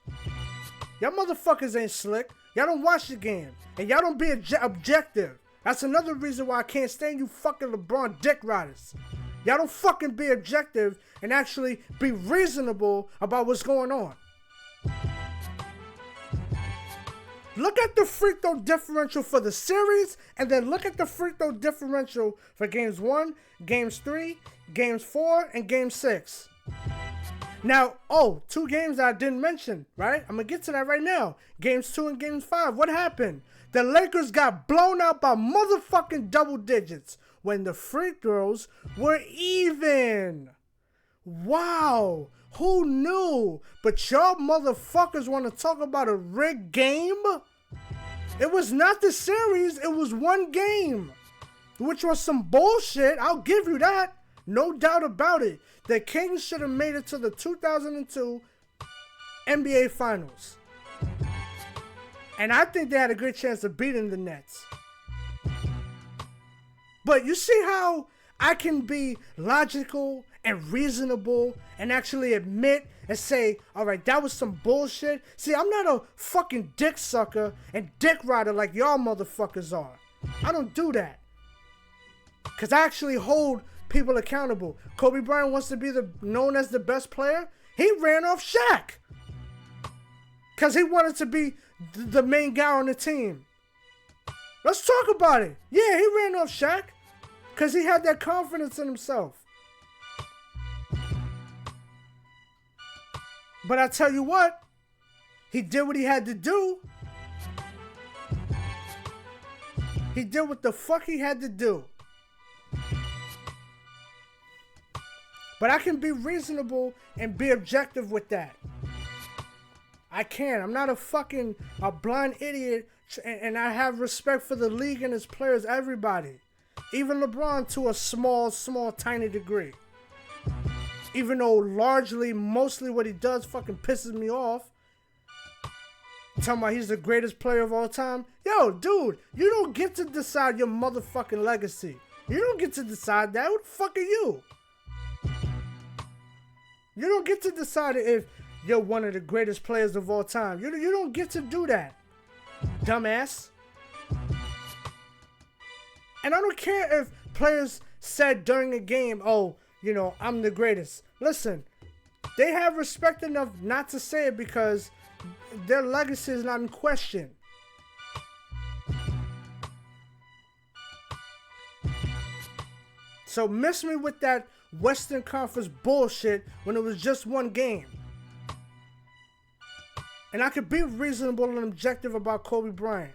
Y'all motherfuckers ain't slick. Y'all don't watch the game. And y'all don't be objective. That's another reason why I can't stand you fucking LeBron dick riders. Y'all don't fucking be objective and actually be reasonable about what's going on. Look at the free throw differential for the series, and then look at the free throw differential for Games 1, Games 3, Games 4, and Game 6. Now, two games that I didn't mention, right? I'm going to get to that right now. Games 2 and Games 5. What happened? The Lakers got blown out by motherfucking double digits when the free throws were even. Wow. Who knew? But y'all motherfuckers want to talk about a rigged game? It was not the series. It was one game, which was some bullshit. I'll give you that. No doubt about it. The Kings should have made it to the 2002 NBA Finals. And I think they had a good chance of beating the Nets. But you see how I can be logical and reasonable and actually admit and say, all right, that was some bullshit. See, I'm not a fucking dick sucker and dick rider like y'all motherfuckers are. I don't do that. Because I actually hold people accountable. Kobe Bryant wants to be known as the best player. He ran off Shaq. Because he wanted to be the main guy on the team. Let's talk about it. Yeah, he ran off Shaq. Because he had that confidence in himself. But I tell you what, he did what he had to do. He did what the fuck he had to do. But I can be reasonable and be objective with that. I can. I'm not a blind idiot, and I have respect for the league and its players, everybody. Even LeBron to a small, tiny degree. Even though mostly what he does fucking pisses me off. Talking about he's the greatest player of all time. Yo, dude, you don't get to decide your motherfucking legacy. You don't get to decide that. Who the fuck are you? You don't get to decide if you're one of the greatest players of all time. You don't get to do that, dumbass. And I don't care if players said during a game, oh, you know, I'm the greatest. Listen, they have respect enough not to say it because their legacy is not in question. So miss me with that Western Conference bullshit when it was just one game. And I could be reasonable and objective about Kobe Bryant.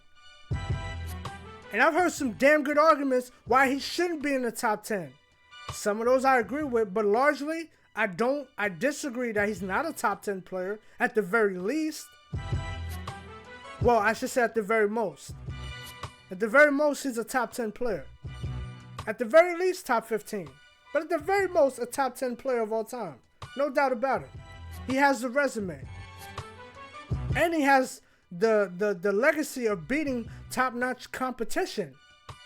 And I've heard some damn good arguments why he shouldn't be in the top 10. Some of those I agree with, but largely I disagree that he's not a top 10 player at the very least. Well, I should say at the very most. At the very most, he's a top 10 player. At the very least, top 15. But at the very most, a top 10 player of all time. No doubt about it. He has the resume. And he has the legacy of beating top-notch competition.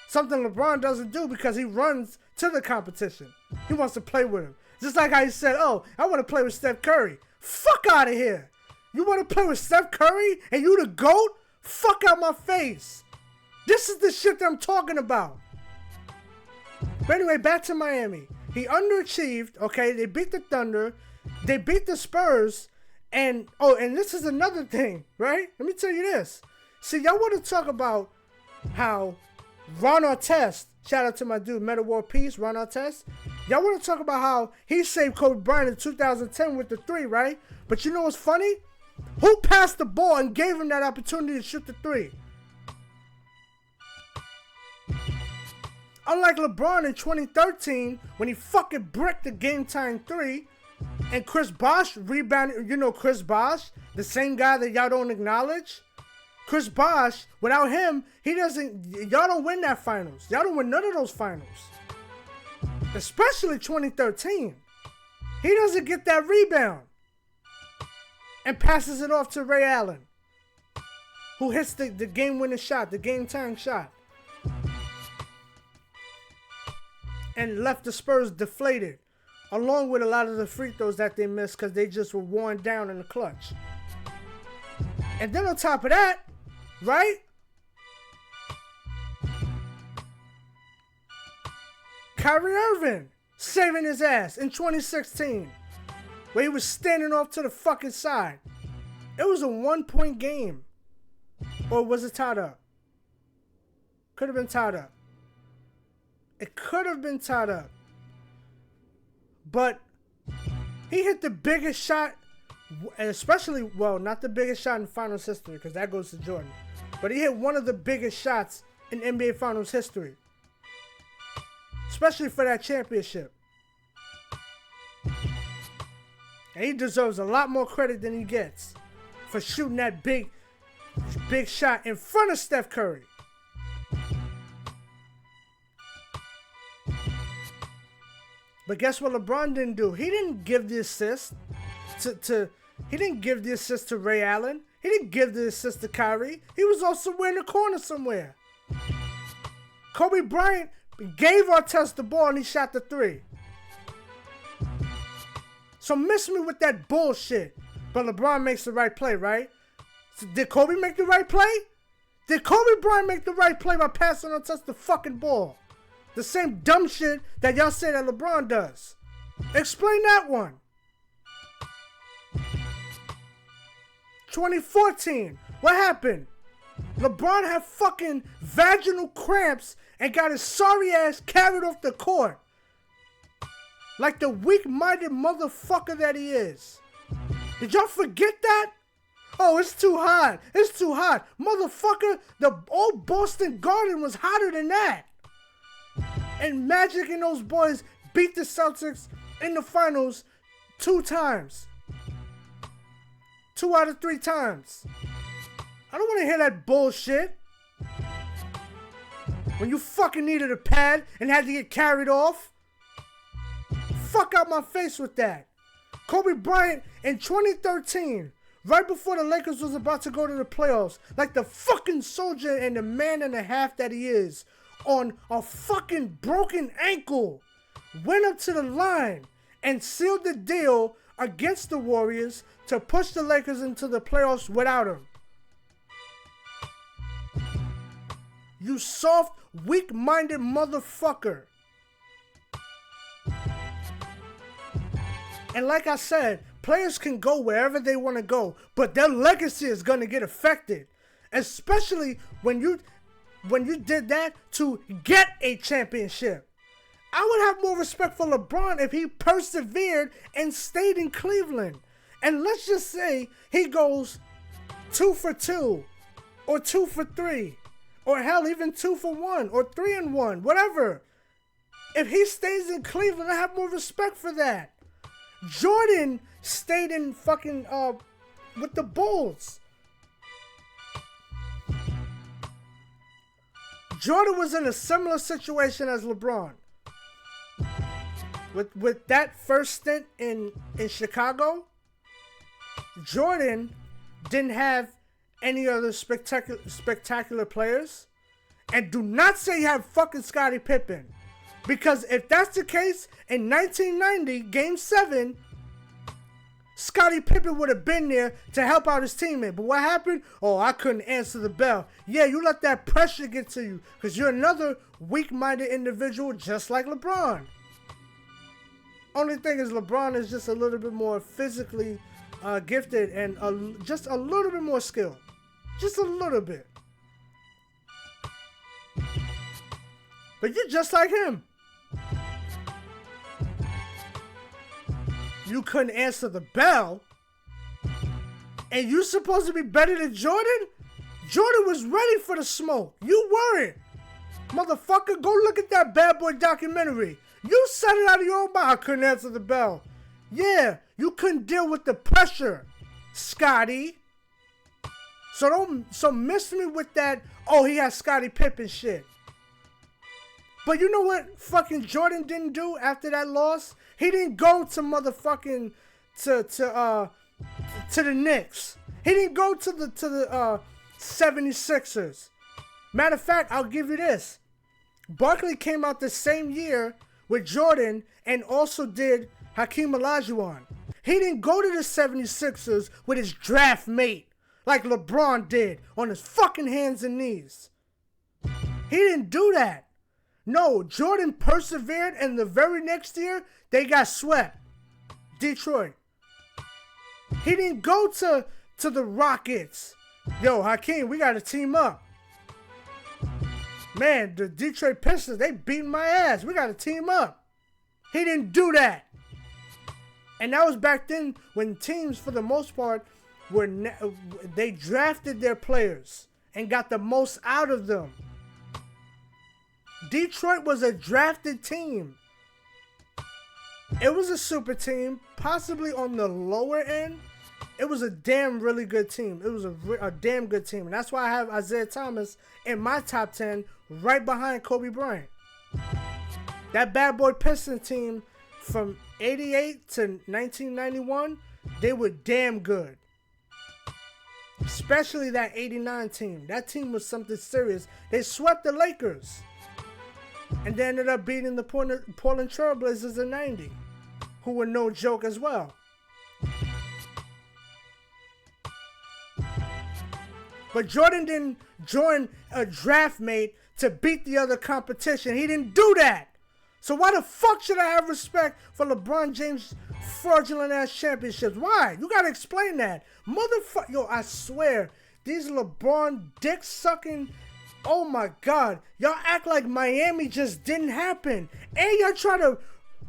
Something LeBron doesn't do because he runs to the competition. He wants to play with him. Just like how he said, oh, I want to play with Steph Curry. Fuck out of here. You want to play with Steph Curry and you the GOAT? Fuck out my face. This is the shit that I'm talking about. But anyway, back to Miami. He underachieved, okay? They beat the Thunder. They beat the Spurs. And this is another thing, right? Let me tell you this. See, y'all want to talk about how Ron Artest, shout out to my dude, Meta World Peace, Ron Artest. Y'all want to talk about how he saved Kobe Bryant in 2010 with the 3, right? But you know what's funny? Who passed the ball and gave him that opportunity to shoot the 3? Unlike LeBron in 2013, when he fucking bricked the game-tying 3, and Chris Bosh rebounded, you know Chris Bosh, the same guy that y'all don't acknowledge? Chris Bosh, without him, y'all don't win that finals. Y'all don't win none of those finals. Especially 2013. He doesn't get that rebound. And passes it off to Ray Allen, who hits the game-winning shot, the game-tying shot. And left the Spurs deflated, along with a lot of the free throws that they missed because they just were worn down in the clutch. And then on top of that, right? Kyrie Irving saving his ass in 2016, where he was standing off to the fucking side. It was a 1-point game. Or was it tied up? Could have been tied up. It could have been tied up. But he hit the biggest shot, especially, well, not the biggest shot in finals history, because that goes to Jordan. But he hit one of the biggest shots in NBA finals history. Especially for that championship. And he deserves a lot more credit than he gets for shooting that big shot in front of Steph Curry. But guess what LeBron didn't do? He didn't give the assist he didn't give the assist to Ray Allen. He didn't give the assist to Kyrie. He was also in the corner somewhere. Kobe Bryant gave Artest the ball and he shot the 3. So miss me with that bullshit. But LeBron makes the right play, right? So did Kobe make the right play? Did Kobe Bryant make the right play by passing Artest the fucking ball? The same dumb shit that y'all say that LeBron does. Explain that one. 2014. What happened? LeBron had fucking vaginal cramps and got his sorry ass carried off the court. Like the weak-minded motherfucker that he is. Did y'all forget that? Oh, it's too hot. It's too hot. Motherfucker, the old Boston Garden was hotter than that. And Magic and those boys beat the Celtics in the finals 2 times. 2 out of 3 times. I don't want to hear that bullshit. When you fucking needed a pad and had to get carried off. Fuck out my face with that. Kobe Bryant in 2013, right before the Lakers was about to go to the playoffs, like the fucking soldier and the man and a half that he is, on a fucking broken ankle, went up to the line and sealed the deal against the Warriors to push the Lakers into the playoffs without him. You soft, weak-minded motherfucker. And like I said, players can go wherever they want to go, but their legacy is going to get affected. Especially when you did that to get a championship. I would have more respect for LeBron if he persevered and stayed in Cleveland. And let's just say he goes 2 for 2 or 2 for 3 or hell, even 2 for 1 or 3 and 1, whatever. If he stays in Cleveland, I have more respect for that. Jordan stayed in fucking with the Bulls. Jordan was in a similar situation as LeBron. With that first stint in Chicago, Jordan didn't have any other spectacular players. And do not say you have fucking Scottie Pippen. Because if that's the case, in 1990, Game 7, Scottie Pippen would have been there to help out his teammate. But what happened? Oh, I couldn't answer the bell. Yeah, you let that pressure get to you because you're another weak-minded individual just like LeBron. Only thing is LeBron is just a little bit more physically gifted and just a little bit more skilled. Just a little bit. But you're just like him. You couldn't answer the bell. And you supposed to be better than Jordan? Jordan was ready for the smoke. You weren't. Motherfucker, go look at that Bad Boy documentary. You said it out of your own mouth. I couldn't answer the bell. Yeah, you couldn't deal with the pressure, Scotty. So miss me with that, oh, he has Scottie Pippen shit. But you know what fucking Jordan didn't do after that loss? He didn't go to motherfucking to the Knicks. He didn't go to the 76ers. Matter of fact, I'll give you this. Barkley came out the same year with Jordan and also did Hakeem Olajuwon. He didn't go to the 76ers with his draft mate like LeBron did on his fucking hands and knees. He didn't do that. No, Jordan persevered, and the very next year, they got swept. Detroit. He didn't go to the Rockets. Yo, Hakeem, we got to team up. Man, the Detroit Pistons, they beating my ass. We got to team up. He didn't do that. And that was back then when teams, for the most part, they drafted their players and got the most out of them. Detroit was a drafted team. It was a super team, possibly on the lower end. It was a damn really good team. It was a damn good team. And that's why I have Isaiah Thomas in my top 10 right behind Kobe Bryant. That Bad Boy Piston team from 88 to 1991, they were damn good. Especially that 89 team. That team was something serious. They swept the Lakers. And they ended up beating the Portland Trail Blazers in 90, who were no joke as well. But Jordan didn't join a draft mate to beat the other competition. He didn't do that. So why the fuck should I have respect for LeBron James' fraudulent ass championships? Why? You gotta explain that. Motherfucker. Yo, I swear, these LeBron dick sucking. Oh my God. Y'all act like Miami just didn't happen. And y'all try to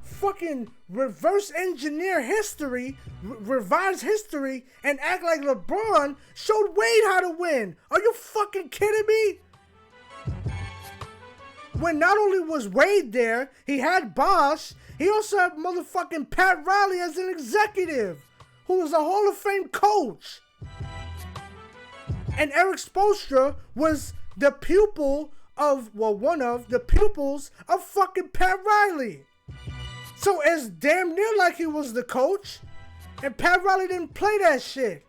fucking reverse engineer history, revise history, and act like LeBron showed Wade how to win. Are you fucking kidding me? When not only was Wade there, he had Bosh, he also had motherfucking Pat Riley as an executive, who was a Hall of Fame coach. And Eric Spoelstra was the pupil of, well, one of the pupils of fucking Pat Riley. So it's damn near like he was the coach. And Pat Riley didn't play that shit.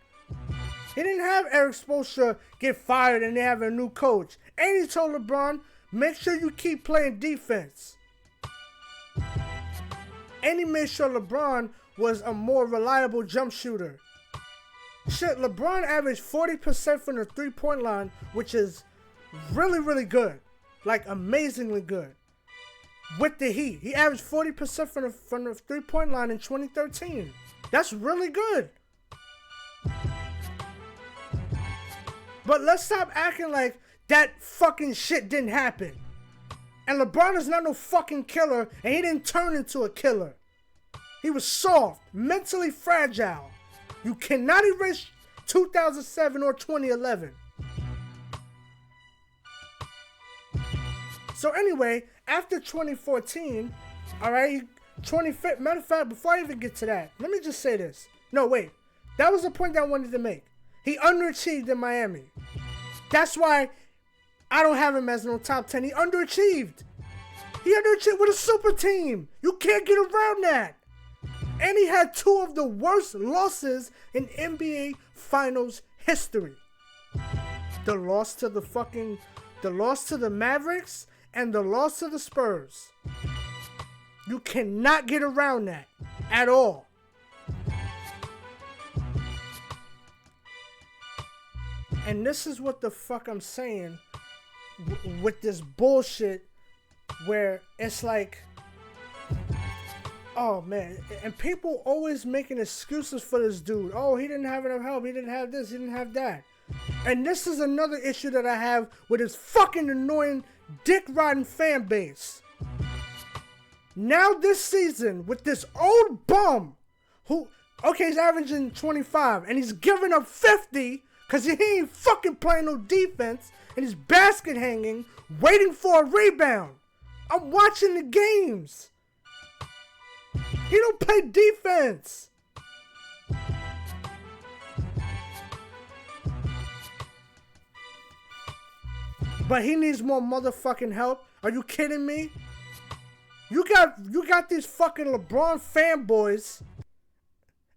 He didn't have Eric Spoelstra get fired and they have a new coach. And he told LeBron, make sure you keep playing defense. And he made sure LeBron was a more reliable jump shooter. Shit, LeBron averaged 40% from the three-point line, which is really, really good. Like, amazingly good. with the Heat. He averaged 40% from the three-point line in 2013. That's really good. But let's stop acting like that fucking shit didn't happen. And LeBron is not no fucking killer, and he didn't turn into a killer. He was soft, mentally fragile. You cannot erase 2007 or 2011. So anyway, after 2014, all right, matter of fact, before I even get to that, let me just say this. No, wait. That was the point that I wanted to make. He underachieved in Miami. That's why I don't have him as no top 10. He underachieved. He underachieved with a super team. You can't get around that. And he had two of the worst losses in NBA Finals history. The loss to the Mavericks and the loss to the Spurs. You cannot get around that at all. And this is what the fuck I'm saying with this bullshit where it's like, oh man, and people always making excuses for this dude. Oh, he didn't have enough help, he didn't have this, he didn't have that. And this is another issue that I have with his fucking annoying dick-riding fan base. Now this season, with this old bum, who, okay, he's averaging 25, and he's giving up 50, because he ain't fucking playing no defense, and he's basket hanging, waiting for a rebound. I'm watching the games. He don't play defense. But he needs more motherfucking help. Are you kidding me? You got these fucking LeBron fanboys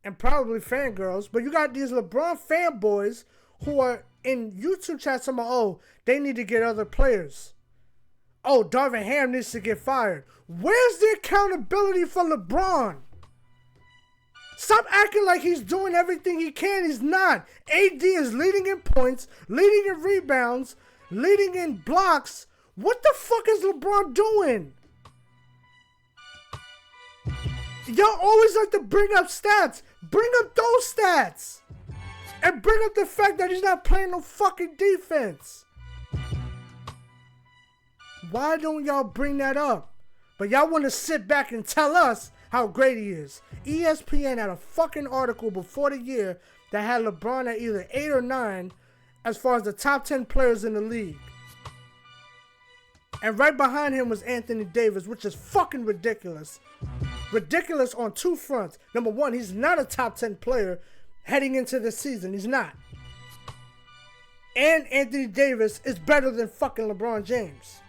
and probably fangirls, but you got these LeBron fanboys who are in YouTube chats talking about, oh, they need to get other players. Oh, Darvin Ham needs to get fired. Where's the accountability for LeBron? Stop acting like he's doing everything he can. He's not. AD is leading in points, leading in rebounds, leading in blocks. What the fuck is LeBron doing? Y'all always like to bring up stats. Bring up those stats. And bring up the fact that he's not playing no fucking defense. Why don't y'all bring that up? But y'all want to sit back and tell us how great he is. ESPN had a fucking article before the year that had LeBron at either 8 or 9 as far as the top 10 players in the league. And right behind him was Anthony Davis, which is fucking ridiculous. Ridiculous on two fronts. Number one, he's not a top 10 player heading into this season. He's not. And Anthony Davis is better than fucking LeBron James.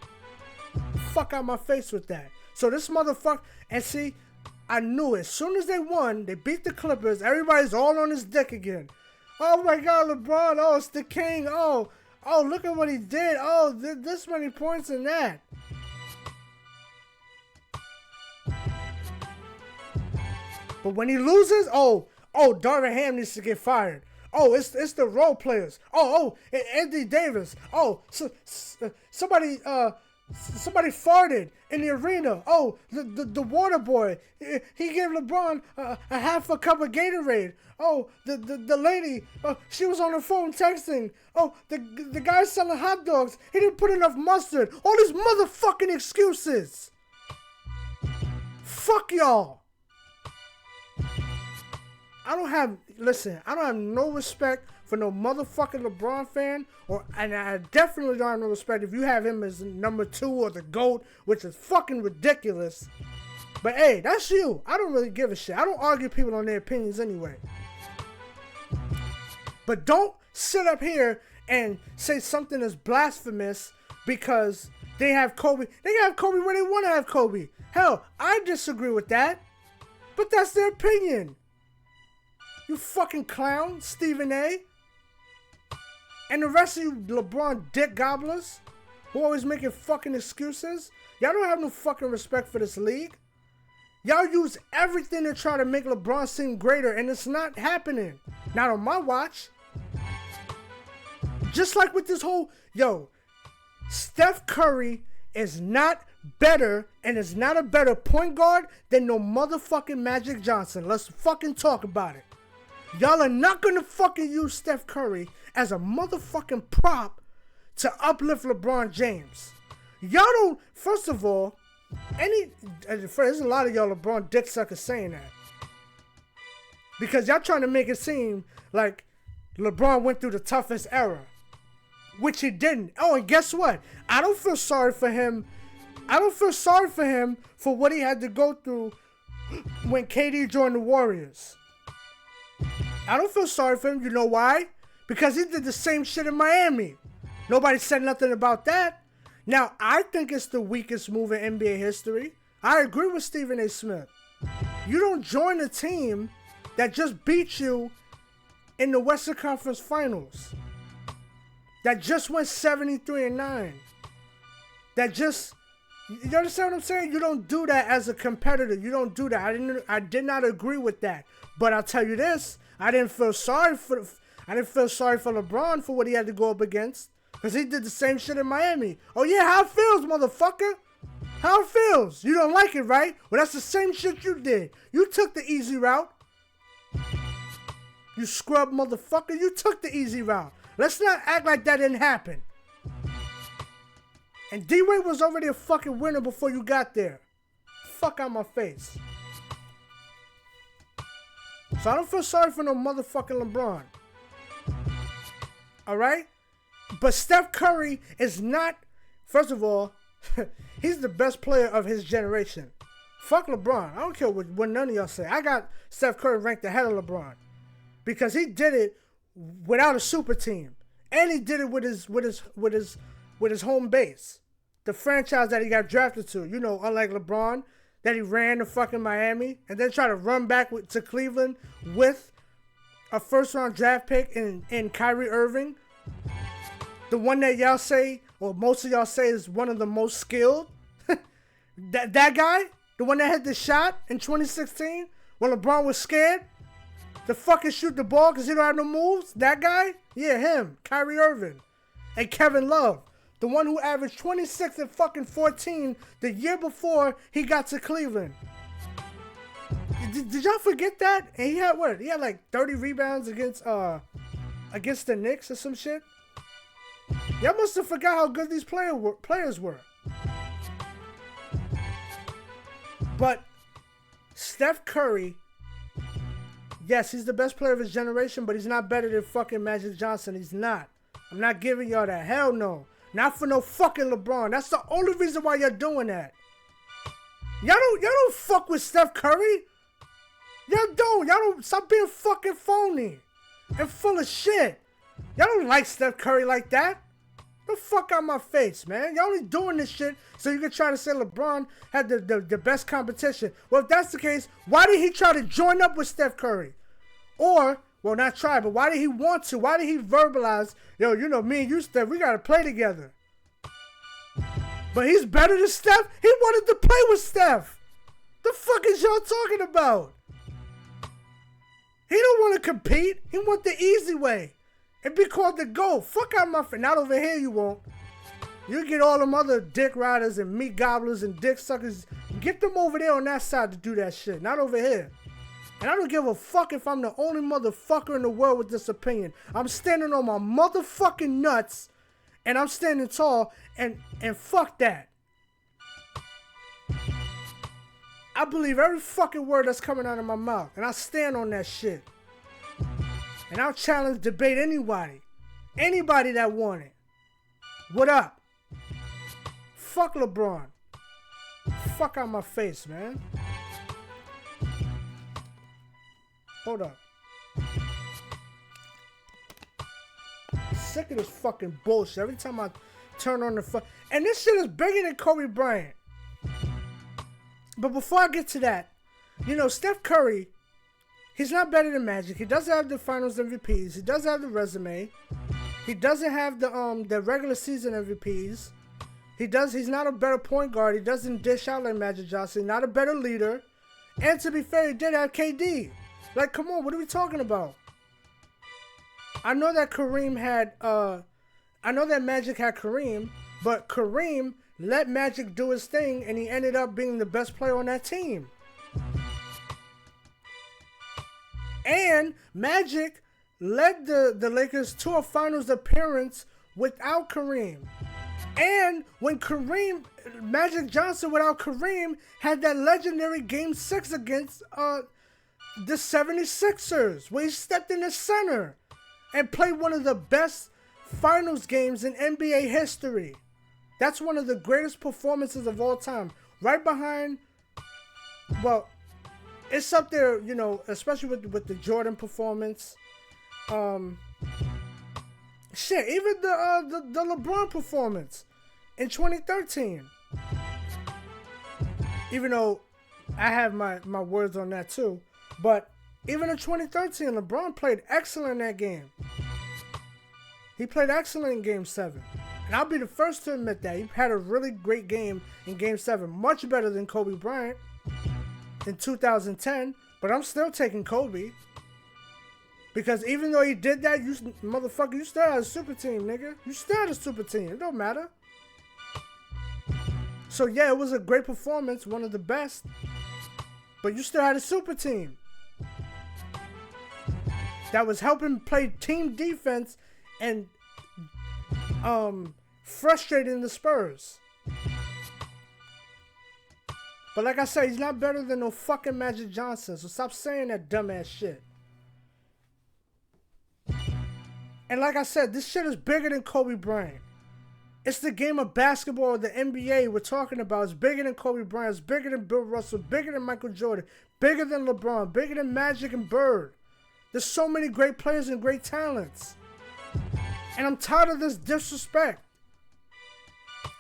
Fuck out my face with that. So this motherfucker, and see, I knew it. As soon as they won, they beat the Clippers, everybody's all on his dick again. Oh my God, LeBron, oh, it's the king, oh, look at what he did, oh, this many points and that. But when he loses, oh, Darvin Ham needs to get fired. Oh, it's the role players. Oh, Anthony Davis. Oh, somebody farted in the arena. Oh, the water boy. He gave LeBron a half a cup of Gatorade. Oh, the lady. She was on her phone texting. Oh, the guy selling hot dogs. He didn't put enough mustard. All these motherfucking excuses. Fuck y'all. I don't have no respect for no motherfucking LeBron fan, and I definitely don't have no respect if you have him as number 2 or the GOAT, which is fucking ridiculous. But hey, that's you. I don't really give a shit. I don't argue people on their opinions anyway. But don't sit up here and say something is blasphemous because they have Kobe. They can have Kobe where they want to have Kobe. Hell, I disagree with that, but that's their opinion. You fucking clown, Stephen A. And the rest of you LeBron dick gobblers who always making fucking excuses. Y'all don't have no fucking respect for this league. Y'all use everything to try to make LeBron seem greater, and it's not happening. Not on my watch. Just like with this whole, Steph Curry is not better and is not a better point guard than no motherfucking Magic Johnson. Let's fucking talk about it. Y'all are not gonna fucking use Steph Curry as a motherfucking prop to uplift LeBron James. Y'all don't, first of all, there's a lot of y'all LeBron dick suckers saying that. Because y'all trying to make it seem like LeBron went through the toughest era. Which he didn't. Oh, and guess what? I don't feel sorry for him. I don't feel sorry for him for what he had to go through when KD joined the Warriors. I don't feel sorry for him. You know why? Because he did the same shit in Miami. Nobody said nothing about that. Now, I think it's the weakest move in NBA history. I agree with Stephen A. Smith. You don't join a team that just beat you in the Western Conference Finals. That just went 73-9. That just, you understand what I'm saying? You don't do that as a competitor. You don't do that. I did not agree with that. But I'll tell you this, I didn't feel sorry for LeBron for what he had to go up against. Because he did the same shit in Miami. Oh yeah, how it feels, motherfucker? How it feels? You don't like it, right? Well, that's the same shit you did. You took the easy route. You scrub motherfucker. You took the easy route. Let's not act like that didn't happen. And D-Wade was already a fucking winner before you got there. Fuck out my face. So I don't feel sorry for no motherfucking LeBron. Alright? But Steph Curry is not, first of all, he's the best player of his generation. Fuck LeBron. I don't care what none of y'all say. I got Steph Curry ranked ahead of LeBron. Because he did it without a super team. And he did it with his home base. The franchise that he got drafted to. You know, unlike LeBron, that he ran to fucking Miami and then tried to run back to Cleveland with a first round draft pick in Kyrie Irving. The one that y'all say, or most of y'all say, is one of the most skilled. that guy, the one that had the shot in 2016 when LeBron was scared to fucking shoot the ball because he don't have no moves. That guy, yeah, him, Kyrie Irving, and Kevin Love, the one who averaged 26 and fucking 14 the year before he got to Cleveland. Did y'all forget that? And he had what? He had like 30 rebounds against the Knicks or some shit. Y'all must have forgot how good these players were. But Steph Curry, yes, he's the best player of his generation, but he's not better than fucking Magic Johnson. He's not. I'm not giving y'all that. Hell no. Not for no fucking LeBron. That's the only reason why you're doing that. Y'all don't fuck with Steph Curry. Y'all don't. Stop being fucking phony and full of shit. Y'all don't like Steph Curry like that. The fuck out my face, man. Y'all only doing this shit so you can try to say LeBron had the best competition. Well, if that's the case, why did he try to join up with Steph Curry? Or, well, not try, but why did he want to? Why did he verbalize, yo, you know, me and you, Steph, we got to play together. But he's better than Steph? He wanted to play with Steph. The fuck is y'all talking about? He don't want to compete. He want the easy way. And be called the GOAT. Fuck out my face. Not over here you won't. You get all them other dick riders and meat gobblers and dick suckers. Get them over there on that side to do that shit. Not over here. And I don't give a fuck if I'm the only motherfucker in the world with this opinion. I'm standing on my motherfucking nuts. And I'm standing tall. And fuck that. I believe every fucking word that's coming out of my mouth. And I stand on that shit. And I'll challenge, debate anybody. Anybody that want it. What up? Fuck LeBron. Fuck out my face, man. Hold up. Sick of this fucking bullshit. Every time I turn on the fuck. And this shit is bigger than Kobe Bryant. But before I get to that, you know, Steph Curry, he's not better than Magic. He doesn't have the finals MVPs. He doesn't have the resume. He doesn't have the regular season MVPs. He's not a better point guard. He doesn't dish out like Magic Johnson. Not a better leader. And to be fair, he did have KD. Like, come on, what are we talking about? I know that Magic had Kareem, but Kareem let Magic do his thing, and he ended up being the best player on that team. And Magic led the Lakers to a finals appearance without Kareem. And when Magic Johnson without Kareem had that legendary Game 6 against the 76ers, where he stepped in the center and played one of the best finals games in NBA history. That's one of the greatest performances of all time. Right behind, well, it's up there, you know, especially with the Jordan performance. Shit, even the LeBron performance in 2013. Even though I have my words on that too. But even in 2013, LeBron played excellent in that game. He played excellent in Game 7. And I'll be the first to admit that. He had a really great game in Game 7. Much better than Kobe Bryant in 2010. But I'm still taking Kobe. Because even though he did that, you motherfucker, you still had a super team, nigga. You still had a super team. It don't matter. So yeah, it was a great performance. One of the best. But you still had a super team that was helping play team defense and frustrating the Spurs. But like I said, he's not better than no fucking Magic Johnson. So stop saying that dumbass shit. And like I said, this shit is bigger than Kobe Bryant. It's the game of basketball, the NBA we're talking about. It's bigger than Kobe Bryant. It's bigger than Bill Russell. Bigger than Michael Jordan. Bigger than LeBron. Bigger than Magic and Bird. There's so many great players and great talents. And I'm tired of this disrespect.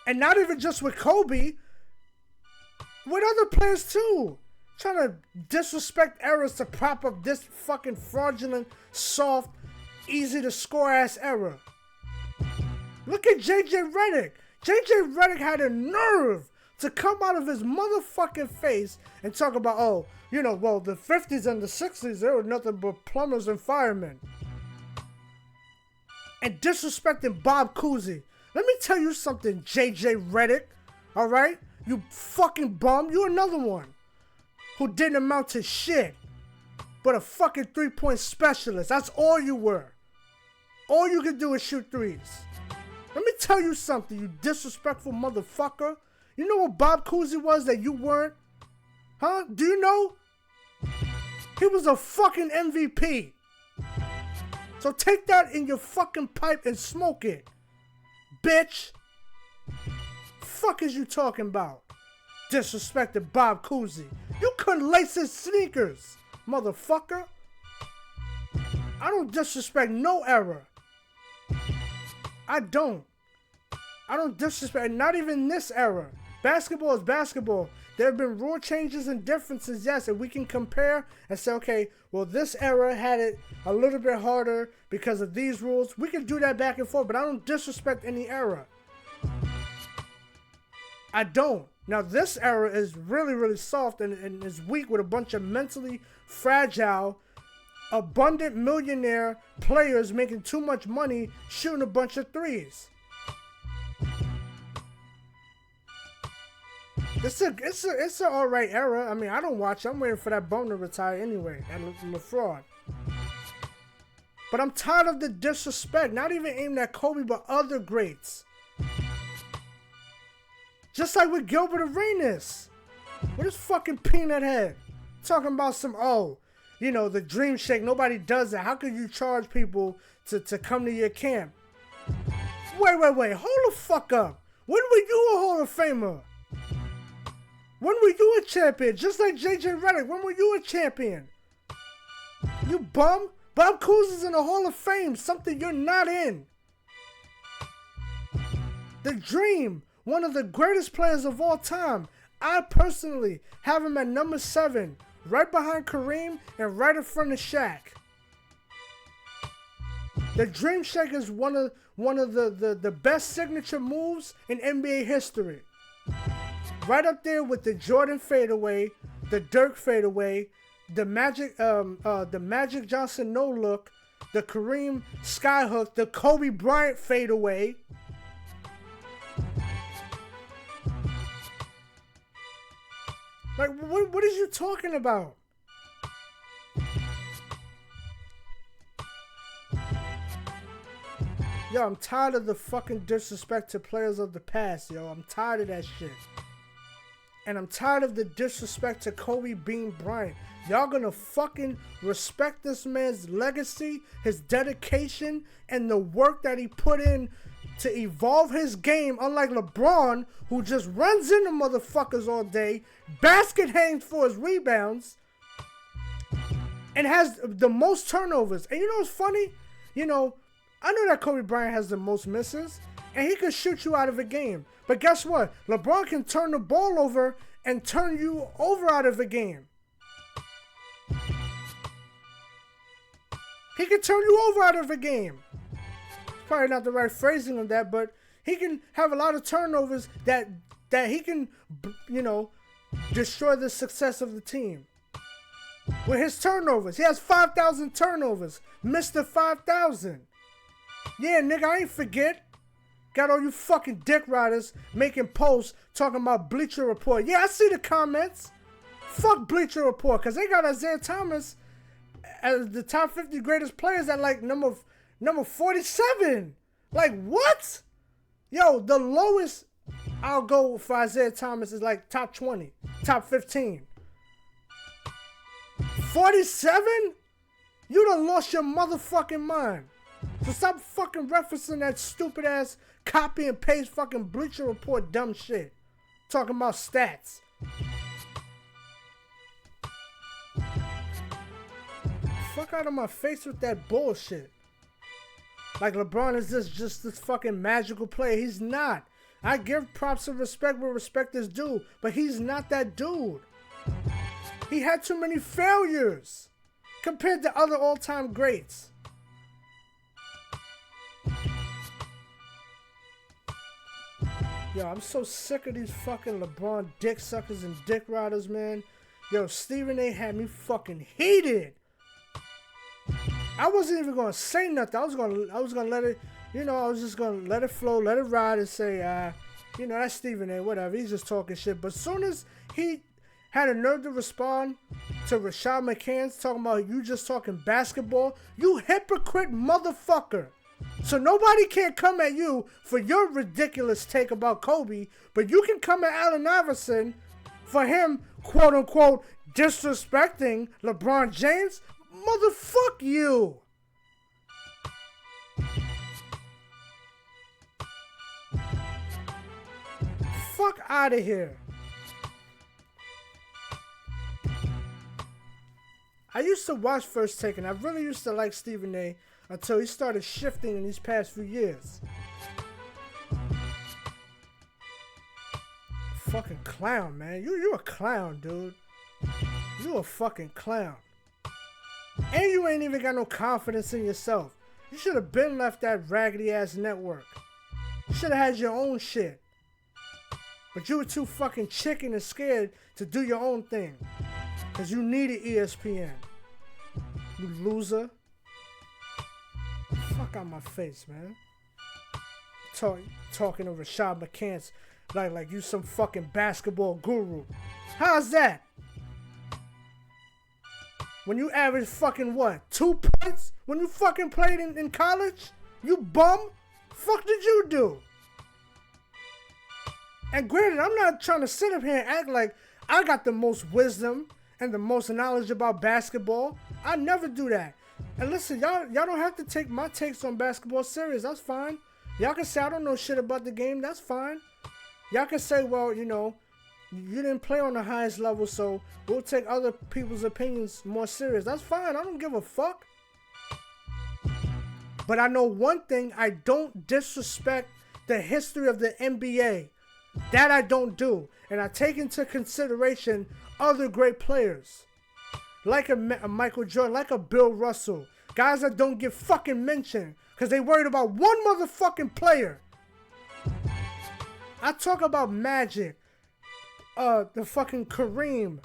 And not even just with Kobe. With other players too. Trying to disrespect errors to prop up this fucking fraudulent, soft, easy to score ass error. Look at JJ Redick. JJ Redick had a nerve to come out of his motherfucking face and talk about, oh, you know, well, the 50s and the 60s, they were nothing but plumbers and firemen. And disrespecting Bob Cousy. Let me tell you something, JJ Redick. Alright? You fucking bum. You another one who didn't amount to shit. But a fucking 3-point specialist. That's all you were. All you could do is shoot threes. Let me tell you something, you disrespectful motherfucker. You know what Bob Cousy was that you weren't? Huh? Do you know? He was a fucking MVP. So take that in your fucking pipe and smoke it. Bitch. Fuck is you talking about? Disrespected Bob Cousy. You couldn't lace his sneakers, motherfucker. I don't disrespect no era. I don't disrespect, not even this era. Basketball is basketball. There have been rule changes and differences, yes, and we can compare and say, okay, well, this era had it a little bit harder because of these rules. We can do that back and forth, but I don't disrespect any era. I don't. Now, this era is really, really soft and is weak with a bunch of mentally fragile, abundant millionaire players making too much money shooting a bunch of threes. It's an alright era. I mean, I don't watch. I'm waiting for that bum to retire anyway. And Lefraud. But I'm tired of the disrespect. Not even aimed at Kobe, but other greats. Just like with Gilbert Arenas. With his fucking peanut head. Talking about some, oh, you know, the dream shake. Nobody does that. How could you charge people to come to your camp? Wait. Hold the fuck up. When were you a Hall of Famer? When were you a champion? Just like JJ Redick. When were you a champion? You bum. Bob Cousy's in the Hall of Fame. Something you're not in. The Dream. One of the greatest players of all time. I personally have him at number 7. Right behind Kareem and right in front of Shaq. The Dream Shake is one of the best signature moves in NBA history. Right up there with the Jordan fadeaway, the Dirk fadeaway, the Magic Johnson no look, the Kareem skyhook, the Kobe Bryant fadeaway. Like, what is you talking about? Yo, I'm tired of the fucking disrespect to players of the past, yo. I'm tired of that shit. And I'm tired of the disrespect to Kobe Bean Bryant. Y'all gonna fucking respect this man's legacy, his dedication, and the work that he put in to evolve his game, unlike LeBron, who just runs into motherfuckers all day, basket hangs for his rebounds, and has the most turnovers. And you know what's funny? You know, I know that Kobe Bryant has the most misses, and he could shoot you out of a game. But guess what? LeBron can turn the ball over and turn you over out of a game. He can turn you over out of a game. Probably not the right phrasing of that, but he can have a lot of turnovers that he can, you know, destroy the success of the team. With his turnovers, he has 5,000 turnovers. Mr. 5,000. Yeah, nigga, I ain't forget. Got all you fucking dick riders making posts talking about Bleacher Report. Yeah, I see the comments. Fuck Bleacher Report, because they got Isaiah Thomas as the top 50 greatest players at like number 47. Like, what? Yo, the lowest I'll go for Isaiah Thomas is like top 20, top 15. 47? You done lost your motherfucking mind. So stop fucking referencing that stupid ass copy and paste fucking Bleacher Report dumb shit. Talking about stats. Fuck out of my face with that bullshit. Like LeBron is just this fucking magical player. He's not. I give props and respect where respect is due, but he's not that dude. He had too many failures compared to other all-time greats. Yo, I'm so sick of these fucking LeBron dick suckers and dick riders, man. Yo, Stephen A had me fucking heated. I wasn't even gonna say nothing. I was gonna let it, you know, I was just gonna let it flow, let it ride and say, you know, that's Stephen A, whatever. He's just talking shit. But as soon as he had a nerve to respond to Rashad McCants talking about you just talking basketball, you hypocrite motherfucker. So nobody can come at you for your ridiculous take about Kobe, but you can come at Allen Iverson for him, quote unquote, disrespecting LeBron James. Motherfuck you. Fuck out of here. I used to watch First Take, and I really used to like Stephen A. until he started shifting in these past few years. Fucking clown, man. You a clown, dude. You a fucking clown. And you ain't even got no confidence in yourself. You should have been left that raggedy ass network. You should have had your own shit. But you were too fucking chicken and scared to do your own thing. Cause you needed ESPN. You loser. Fuck out my face, man. Talking to Rashad McCants like you some fucking basketball guru. How's that? When you average fucking what? 2 points? When you fucking played in college? You bum? Fuck did you do? And granted, I'm not trying to sit up here and act like I got the most wisdom and the most knowledge about basketball. I never do that. And listen, y'all don't have to take my takes on basketball serious. That's fine. Y'all can say I don't know shit about the game. That's fine. Y'all can say, well, you know, you didn't play on the highest level, so we'll take other people's opinions more serious. That's fine. I don't give a fuck. But I know one thing. I don't disrespect the history of the NBA. That I don't do. And I take into consideration other great players. Like a Michael Jordan, like a Bill Russell. Guys that don't get fucking mentioned because they worried about one motherfucking player. I talk about Magic, the fucking Kareem,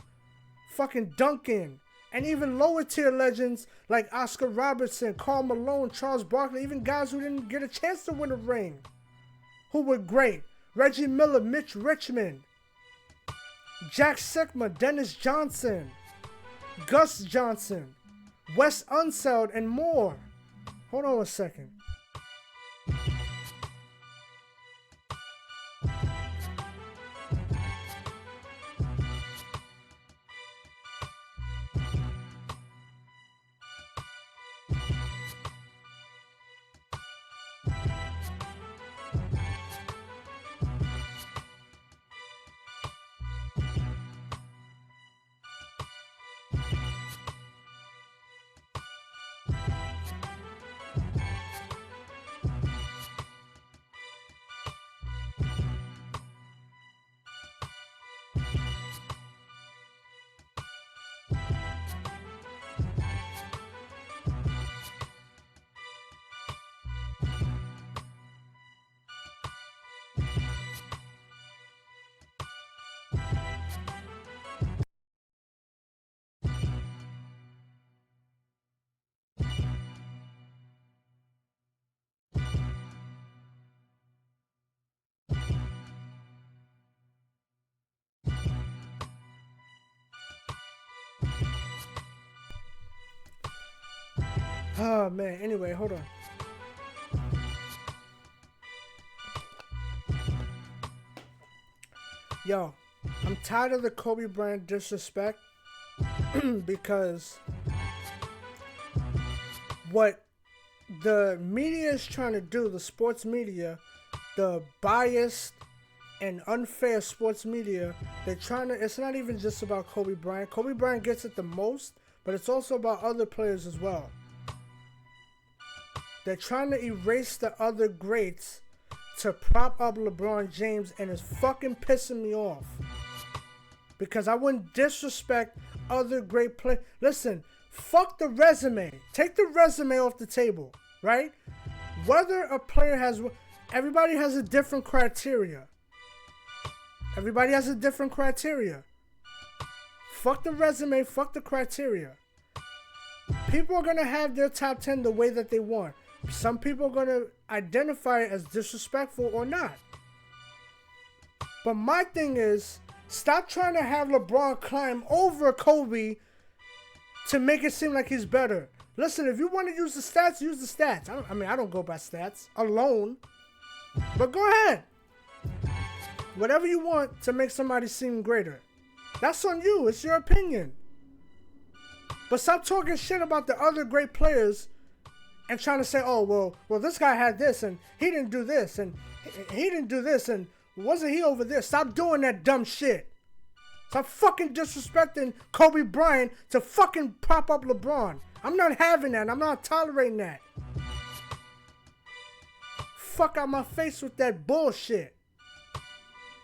fucking Duncan, and even lower tier legends like Oscar Robertson, Karl Malone, Charles Barkley, even guys who didn't get a chance to win a ring, who were great. Reggie Miller, Mitch Richmond. Jack Sigma, Dennis Johnson, Gus Johnson, Wes Unseld, and more. Hold on a second. Oh man, anyway, hold on. Yo, I'm tired of the Kobe Bryant disrespect because what the media is trying to do, the sports media, the biased and unfair sports media, they're trying to, it's not even just about Kobe Bryant. Kobe Bryant gets it the most, but it's also about other players as well. They're trying to erase the other greats to prop up LeBron James, and it's fucking pissing me off. Because I wouldn't disrespect other great players. Listen, fuck the resume. Take the resume off the table, right? Whether a player has... Everybody has a different criteria. Everybody has a different criteria. Fuck the resume, fuck the criteria. People are going to have their top 10 the way that they want. Some people are going to identify it as disrespectful or not. But my thing is, stop trying to have LeBron climb over Kobe to make it seem like he's better. Listen, if you want to use the stats, use the stats. I don't go by stats alone. But go ahead. Whatever you want to make somebody seem greater. That's on you. It's your opinion. But stop talking shit about the other great players and trying to say, oh, well, this guy had this, and he didn't do this, and he didn't do this, and wasn't he over there? Stop doing that dumb shit. Stop fucking disrespecting Kobe Bryant to fucking prop up LeBron. I'm not having that. I'm not tolerating that. Fuck out my face with that bullshit.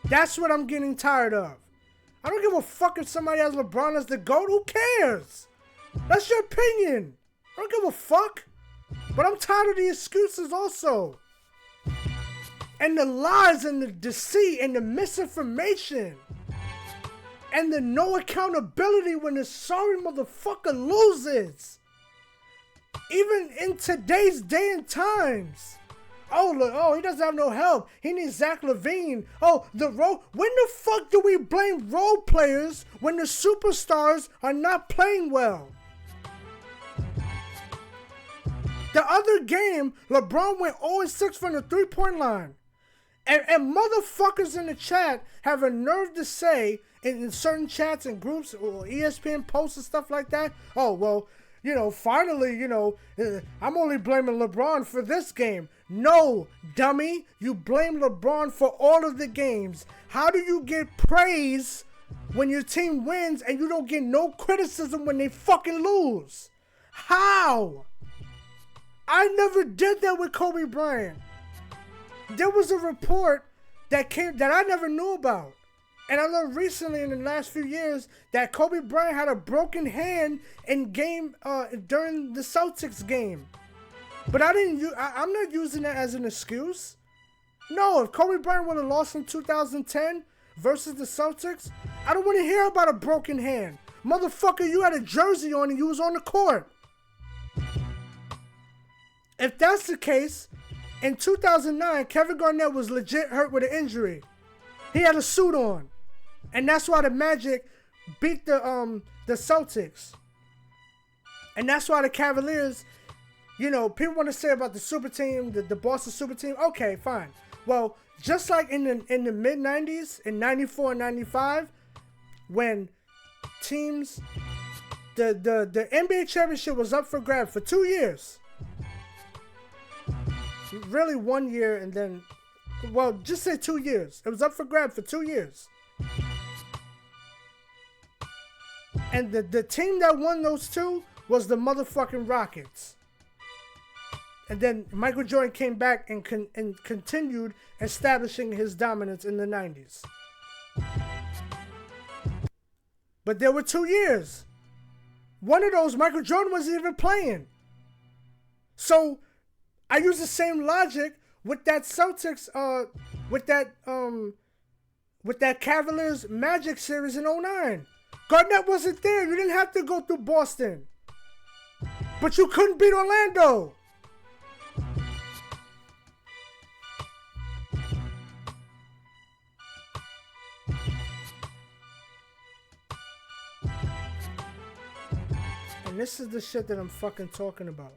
That's what I'm getting tired of. I don't give a fuck if somebody has LeBron as the GOAT. Who cares? That's your opinion. I don't give a fuck. But I'm tired of the excuses also. And the lies and the deceit and the misinformation. And the no accountability when the sorry motherfucker loses. Even in today's day and times. Oh, look, he doesn't have no help. He needs Zach LaVine. Oh, when the fuck do we blame role players when the superstars are not playing well? The other game, LeBron went 0-6 from the three-point line. And motherfuckers in the chat have a nerve to say, in certain chats and groups or ESPN posts and stuff like that, oh, well, finally, I'm only blaming LeBron for this game. No, dummy, you blame LeBron for all of the games. How do you get praise when your team wins and you don't get no criticism when they fucking lose? How? I never did that with Kobe Bryant. There was a report that I never knew about. And I learned recently in the last few years that Kobe Bryant had a broken hand in during the Celtics game. But I'm not using that as an excuse. No, if Kobe Bryant would have lost in 2010 versus the Celtics, I don't want to hear about a broken hand. Motherfucker, you had a jersey on and you was on the court. If that's the case, in 2009, Kevin Garnett was legit hurt with an injury. He had a suit on. And that's why the Magic beat the Celtics. And that's why the Cavaliers, you know, people want to say about the super team, the Boston super team. Okay, fine. Well, just like in the mid 90s, in 94 and 95, when teams, the NBA championship was up for grabs for 2 years. Really 1 year and then, well, just say 2 years. It was up for grabs for 2 years. And the team that won those two was the motherfucking Rockets. And then Michael Jordan came back and continued establishing his dominance in the 90s. But there were 2 years. One of those, Michael Jordan wasn't even playing. So I use the same logic with that Celtics, with that Cavaliers Magic series in 09. Garnett wasn't there. You didn't have to go through Boston. But you couldn't beat Orlando. And this is the shit that I'm fucking talking about.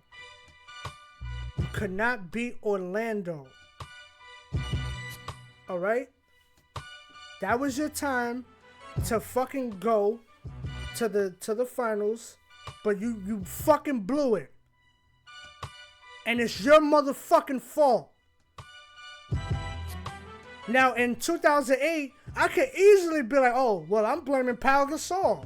You could not beat Orlando. Alright? That was your time to fucking go to the finals, but you fucking blew it. And it's your motherfucking fault. Now in 2008, I could easily be like, oh, well, I'm blaming Pau Gasol.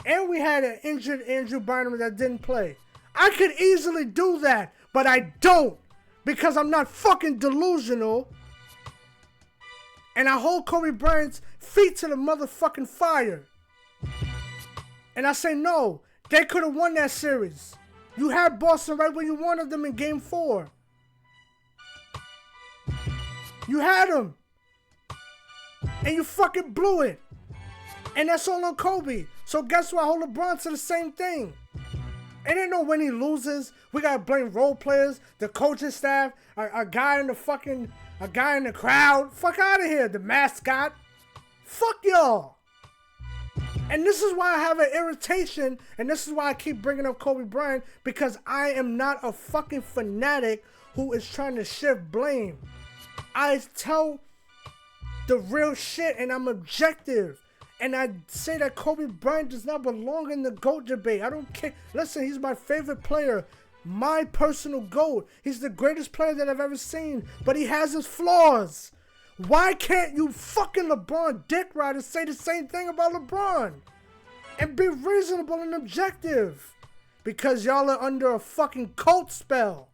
And we had an injured Andrew Bynum that didn't play. I could easily do that, but I don't, because I'm not fucking delusional. And I hold Kobe Bryant's feet to the motherfucking fire. And I say, no, they could have won that series. You had Boston right when you wanted them in Game 4. You had them. And you fucking blew it. And that's all on Kobe. So guess what? I hold LeBron to the same thing. And they know when he loses, we gotta blame role players, the coaching staff, a guy in the crowd. Fuck out of here, the mascot. Fuck y'all. And this is why I have an irritation, and this is why I keep bringing up Kobe Bryant, because I am not a fucking fanatic who is trying to shift blame. I tell the real shit, and I'm objective. And I say that Kobe Bryant does not belong in the GOAT debate. I don't care. Listen, he's my favorite player. My personal GOAT. He's the greatest player that I've ever seen. But he has his flaws. Why can't you fucking LeBron dick riders say the same thing about LeBron? And be reasonable and objective. Because y'all are under a fucking cult spell.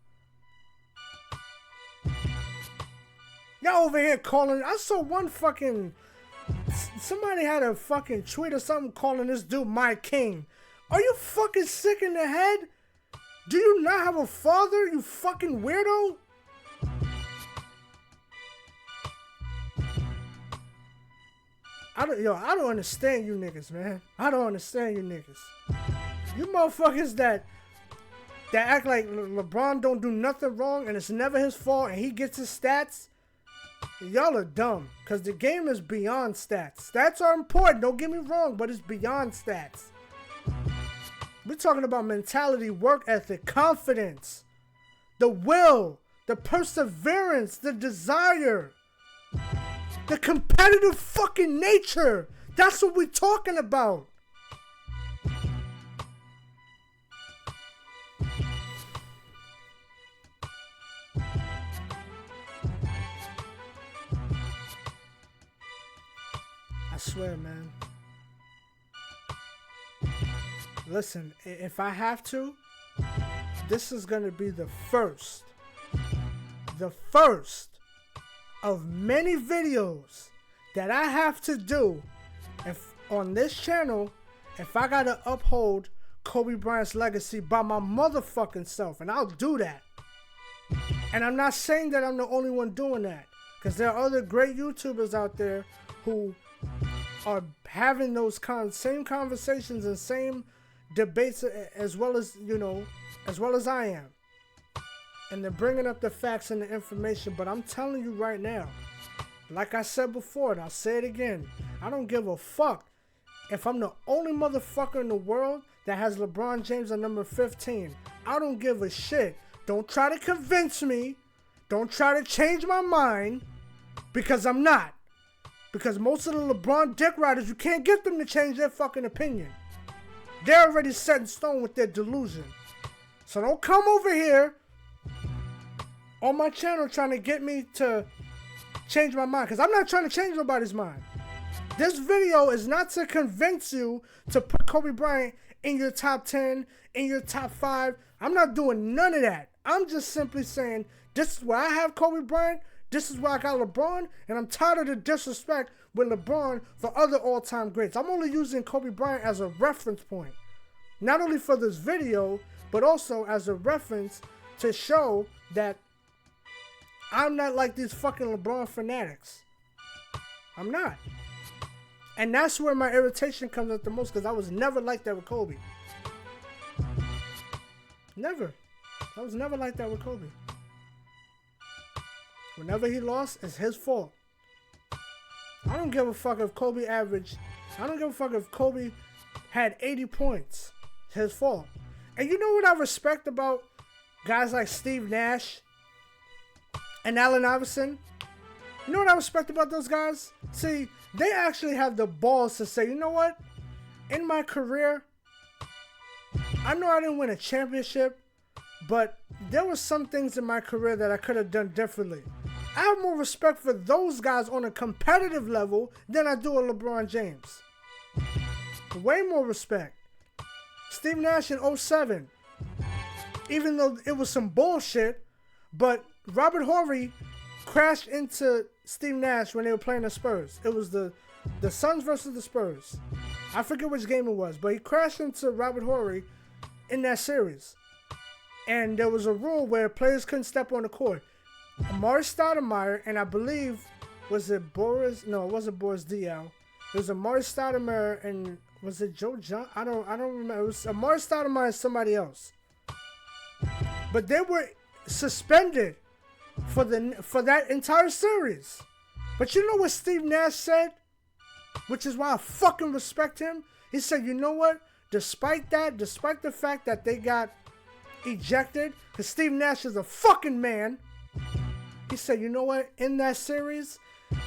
Y'all over here calling. I saw one fucking... Somebody had a fucking tweet or something calling this dude my king. Are you fucking sick in the head? Do you not have a father, you fucking weirdo? I don't understand you niggas, man. I don't understand you niggas. You motherfuckers that act like LeBron don't do nothing wrong and it's never his fault and he gets his stats. Y'all are dumb, because the game is beyond stats. Stats are important, don't get me wrong, but it's beyond stats. We're talking about mentality, work ethic, confidence, the will, the perseverance, the desire, the competitive fucking nature. That's what we're talking about. I swear, man. Listen, if I have to, this is gonna be the first of many videos that I have to do if on this channel, if I gotta uphold Kobe Bryant's legacy by my motherfucking self, and I'll do that. And I'm not saying that I'm the only one doing that, because there are other great YouTubers out there who are having those same conversations and same debates as well as, you know, as well as I am. And they're bringing up the facts and the information. But I'm telling you right now, like I said before, and I'll say it again, I don't give a fuck if I'm the only motherfucker in the world that has LeBron James at number 15. I don't give a shit. Don't try to convince me. Don't try to change my mind, because I'm not. Because most of the LeBron dick riders, you can't get them to change their fucking opinion. They're already set in stone with their delusion. So don't come over here on my channel trying to get me to change my mind, because I'm not trying to change nobody's mind. This video is not to convince you to put Kobe Bryant in your top 10, in your top 5. I'm not doing none of that. I'm just simply saying, this is where I have Kobe Bryant, this is where I got LeBron, and I'm tired of the disrespect with LeBron for other all-time greats. I'm only using Kobe Bryant as a reference point. Not only for this video, but also as a reference to show that I'm not like these fucking LeBron fanatics. I'm not. And that's where my irritation comes at the most, because I was never like that with Kobe. Never. I was never like that with Kobe. Whenever he lost, it's his fault. I don't give a fuck if Kobe averaged. I don't give a fuck if Kobe had 80 points. It's his fault. And you know what I respect about guys like Steve Nash and Allen Iverson? You know what I respect about those guys? See, they actually have the balls to say, you know what? In my career, I know I didn't win a championship, but there were some things in my career that I could have done differently. I have more respect for those guys on a competitive level than I do with LeBron James. Way more respect. Steve Nash in 07, even though it was some bullshit, but Robert Horry crashed into Steve Nash when they were playing the Spurs. It was the Suns versus the Spurs. I forget which game it was, but he crashed into Robert Horry in that series. And there was a rule where players couldn't step on the court. Amari Stoudemire, and I believe, was it Boris? No, it wasn't Boris Diaw. It was Amari Stoudemire, and was it Joe John? I don't remember. It was Amari Stoudemire and somebody else. But they were suspended for that entire series. But you know what Steve Nash said? Which is why I fucking respect him. He said, you know what? Despite that, despite the fact that they got ejected, because Steve Nash is a fucking man, he said, you know what? In that series,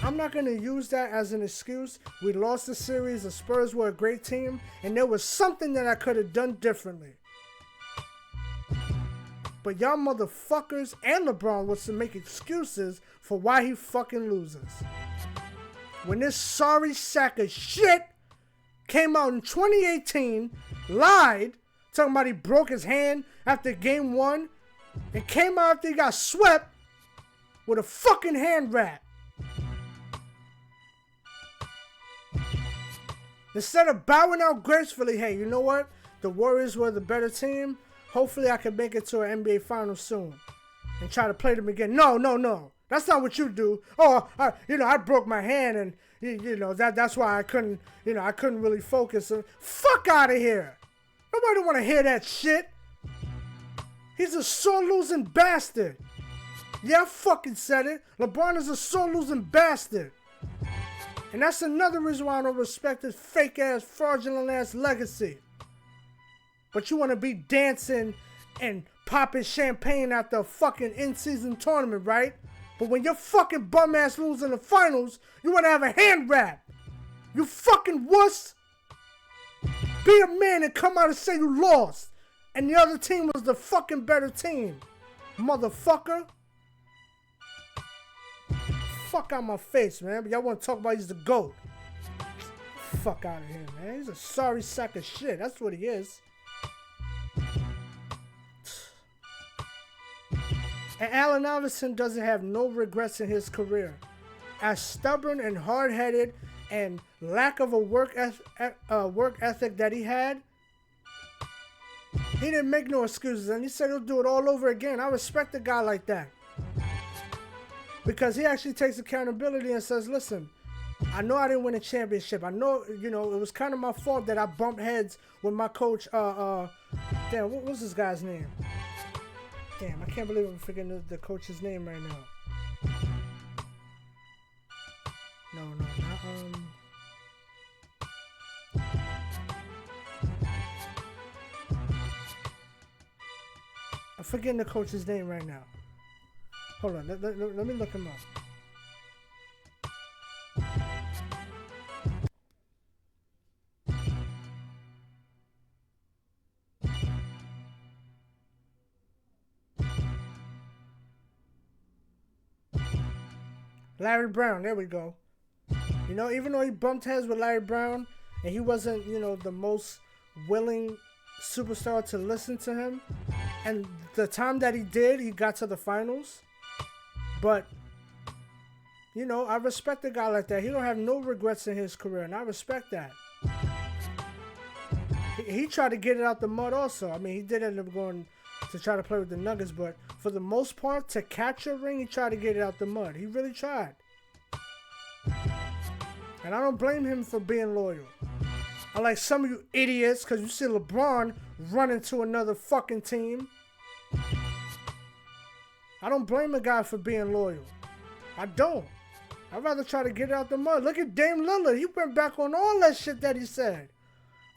I'm not going to use that as an excuse. We lost the series. The Spurs were a great team, and there was something that I could have done differently. But y'all motherfuckers and LeBron wants to make excuses for why he fucking loses. When this sorry sack of shit came out in 2018, lied, talking about he broke his hand after game 1, and came out after he got swept with a fucking hand wrap. Instead of bowing out gracefully, hey, you know what? The Warriors were the better team. Hopefully I can make it to an NBA Finals soon and try to play them again. No. That's not what you do. Oh, I broke my hand, and that's why I couldn't really focus. Fuck out of here. Nobody want to hear that shit. He's a sore losing bastard. Yeah, I fucking said it. LeBron is a sore losing bastard. And that's another reason why I don't respect his fake ass, fraudulent ass legacy. But you want to be dancing and popping champagne at the fucking in-season tournament, right? But when your fucking bum ass lose in the finals, you want to have a hand wrap. You fucking wuss. Be a man and come out and say you lost. And the other team was the fucking better team. Motherfucker. Fuck out my face, man. But y'all want to talk about he's the GOAT. Fuck out of here, man. He's a sorry sack of shit. That's what he is. And Allen Iverson doesn't have no regrets in his career. As stubborn and hard-headed and lack of a work ethic that he had, he didn't make no excuses. And he said he'll do it all over again. I respect a guy like that. Because he actually takes accountability and says, listen, I know I didn't win a championship. I know, it was kind of my fault that I bumped heads with my coach. Damn, what was this guy's name? Damn, I can't believe I'm forgetting the coach's name right now. No, not forgetting the coach's name right now. Hold on, let me look him up. Larry Brown, there we go. You know, even though he bumped heads with Larry Brown, and he wasn't, you know, the most willing superstar to listen to him, and the time that he did, he got to the finals. But, you know, I respect a guy like that. He don't have no regrets in his career, and I respect that. He tried to get it out the mud also. I mean, he did end up going to try to play with the Nuggets, but for the most part, to catch a ring, he tried to get it out the mud. He really tried. And I don't blame him for being loyal. Unlike some of you idiots, because you see LeBron running to another fucking team. I don't blame a guy for being loyal. I don't. I'd rather try to get it out the mud. Look at Dame Lillard. He went back on all that shit that he said.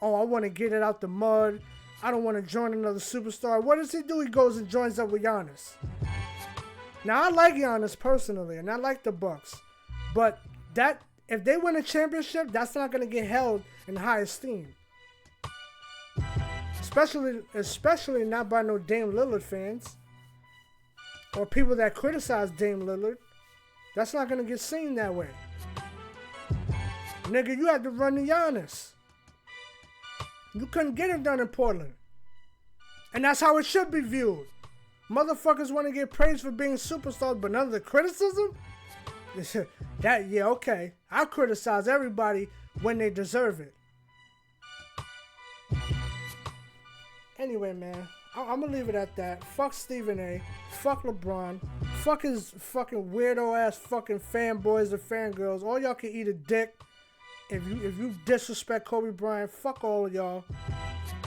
Oh, I want to get it out the mud. I don't want to join another superstar. What does he do? He goes and joins up with Giannis. Now, I like Giannis personally, and I like the Bucks. But that, if they win a championship, that's not going to get held in high esteem. Especially not by no Dame Lillard fans. Or people that criticize Dame Lillard. That's not going to get seen that way. Nigga, you had to run to Giannis. You couldn't get it done in Portland. And that's how it should be viewed. Motherfuckers want to get praised for being superstars, but none of the criticism? Yeah, okay. I criticize everybody when they deserve it. Anyway, man, I'm going to leave it at that. Fuck Stephen A. Fuck LeBron. Fuck his fucking weirdo ass fucking fanboys and fangirls. All y'all can eat a dick. If you disrespect Kobe Bryant, fuck all of y'all.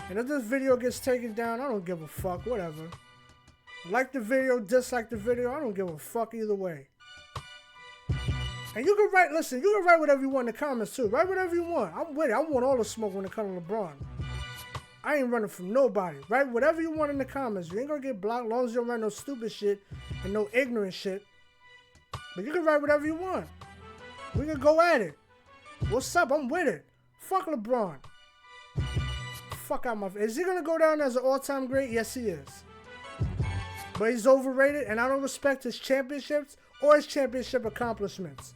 And if this video gets taken down, I don't give a fuck. Whatever. Like the video, dislike the video. I don't give a fuck either way. And you can write, listen, you can write whatever you want in the comments too. Write whatever you want. I'm with it. I want all the smoke when it comes to LeBron. I ain't running from nobody. Write whatever you want in the comments. You ain't gonna get blocked as long as you don't write no stupid shit and no ignorant shit. But you can write whatever you want. We can go at it. What's up? I'm with it. Fuck LeBron. Fuck out my face. Is he gonna go down as an all-time great? Yes, he is. But he's overrated, and I don't respect his championships or his championship accomplishments.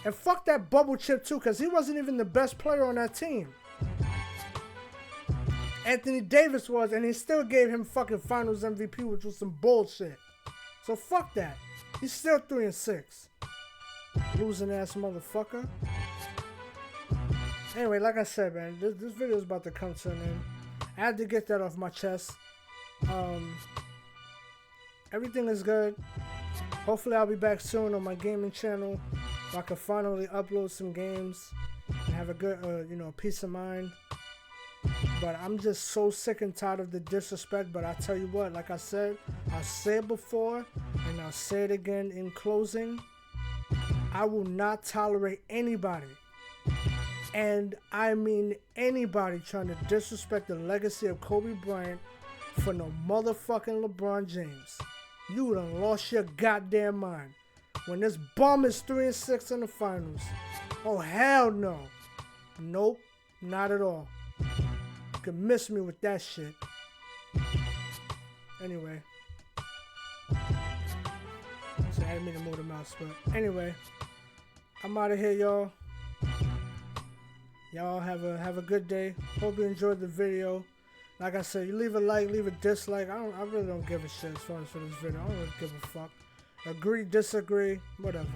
And fuck that bubble chip too, because he wasn't even the best player on that team. Anthony Davis was, and he still gave him fucking Finals MVP, which was some bullshit. So fuck that. He's still 3-6. Losing ass motherfucker. Anyway, like I said, man, this video is about to come to an end. I had to get that off my chest. Everything is good. Hopefully I'll be back soon on my gaming channel where I can finally upload some games and have a good, peace of mind. But I'm just so sick and tired of the disrespect. But I tell you what, like I said, I'll say it before and I'll say it again in closing. I will not tolerate anybody, and I mean anybody, trying to disrespect the legacy of Kobe Bryant for no motherfucking LeBron James. You done lost your goddamn mind. When this bum is 3-6 in the finals. Oh, hell no. Nope, not at all. You can miss me with that shit. Anyway. So I didn't mean to move the mouse, but anyway. I'm out of here, y'all. Y'all have a good day. Hope you enjoyed the video. Like I said, you leave a like, leave a dislike. I really don't give a shit as far as for this video. I don't really give a fuck. Agree, disagree, whatever.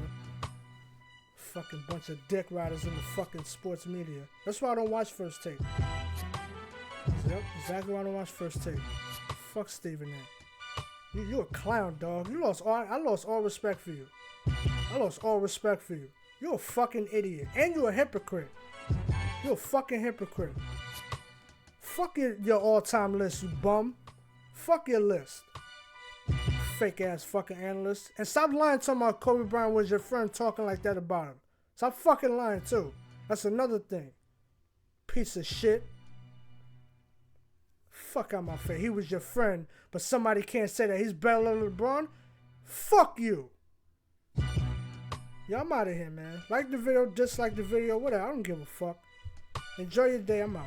Fucking bunch of dick riders in the fucking sports media. That's why I don't watch First Take. Yep, exactly why I don't watch First Take. Fuck Stephen A. You a clown, dog. I lost all respect for you. I lost all respect for you. You're a fucking idiot. And you're a hypocrite. You're a fucking hypocrite. Fuck your all-time list, you bum. Fuck your list. Fake ass fucking analyst. And stop lying talking about Kobe Bryant was your friend talking like that about him. Stop fucking lying too. That's another thing. Piece of shit. Fuck. Fuck out my face. He was your friend, but somebody can't say that he's better than LeBron? Fuck you. Yeah, I'm out of here, man. Like the video, dislike the video, whatever. I don't give a fuck. Enjoy your day. I'm out.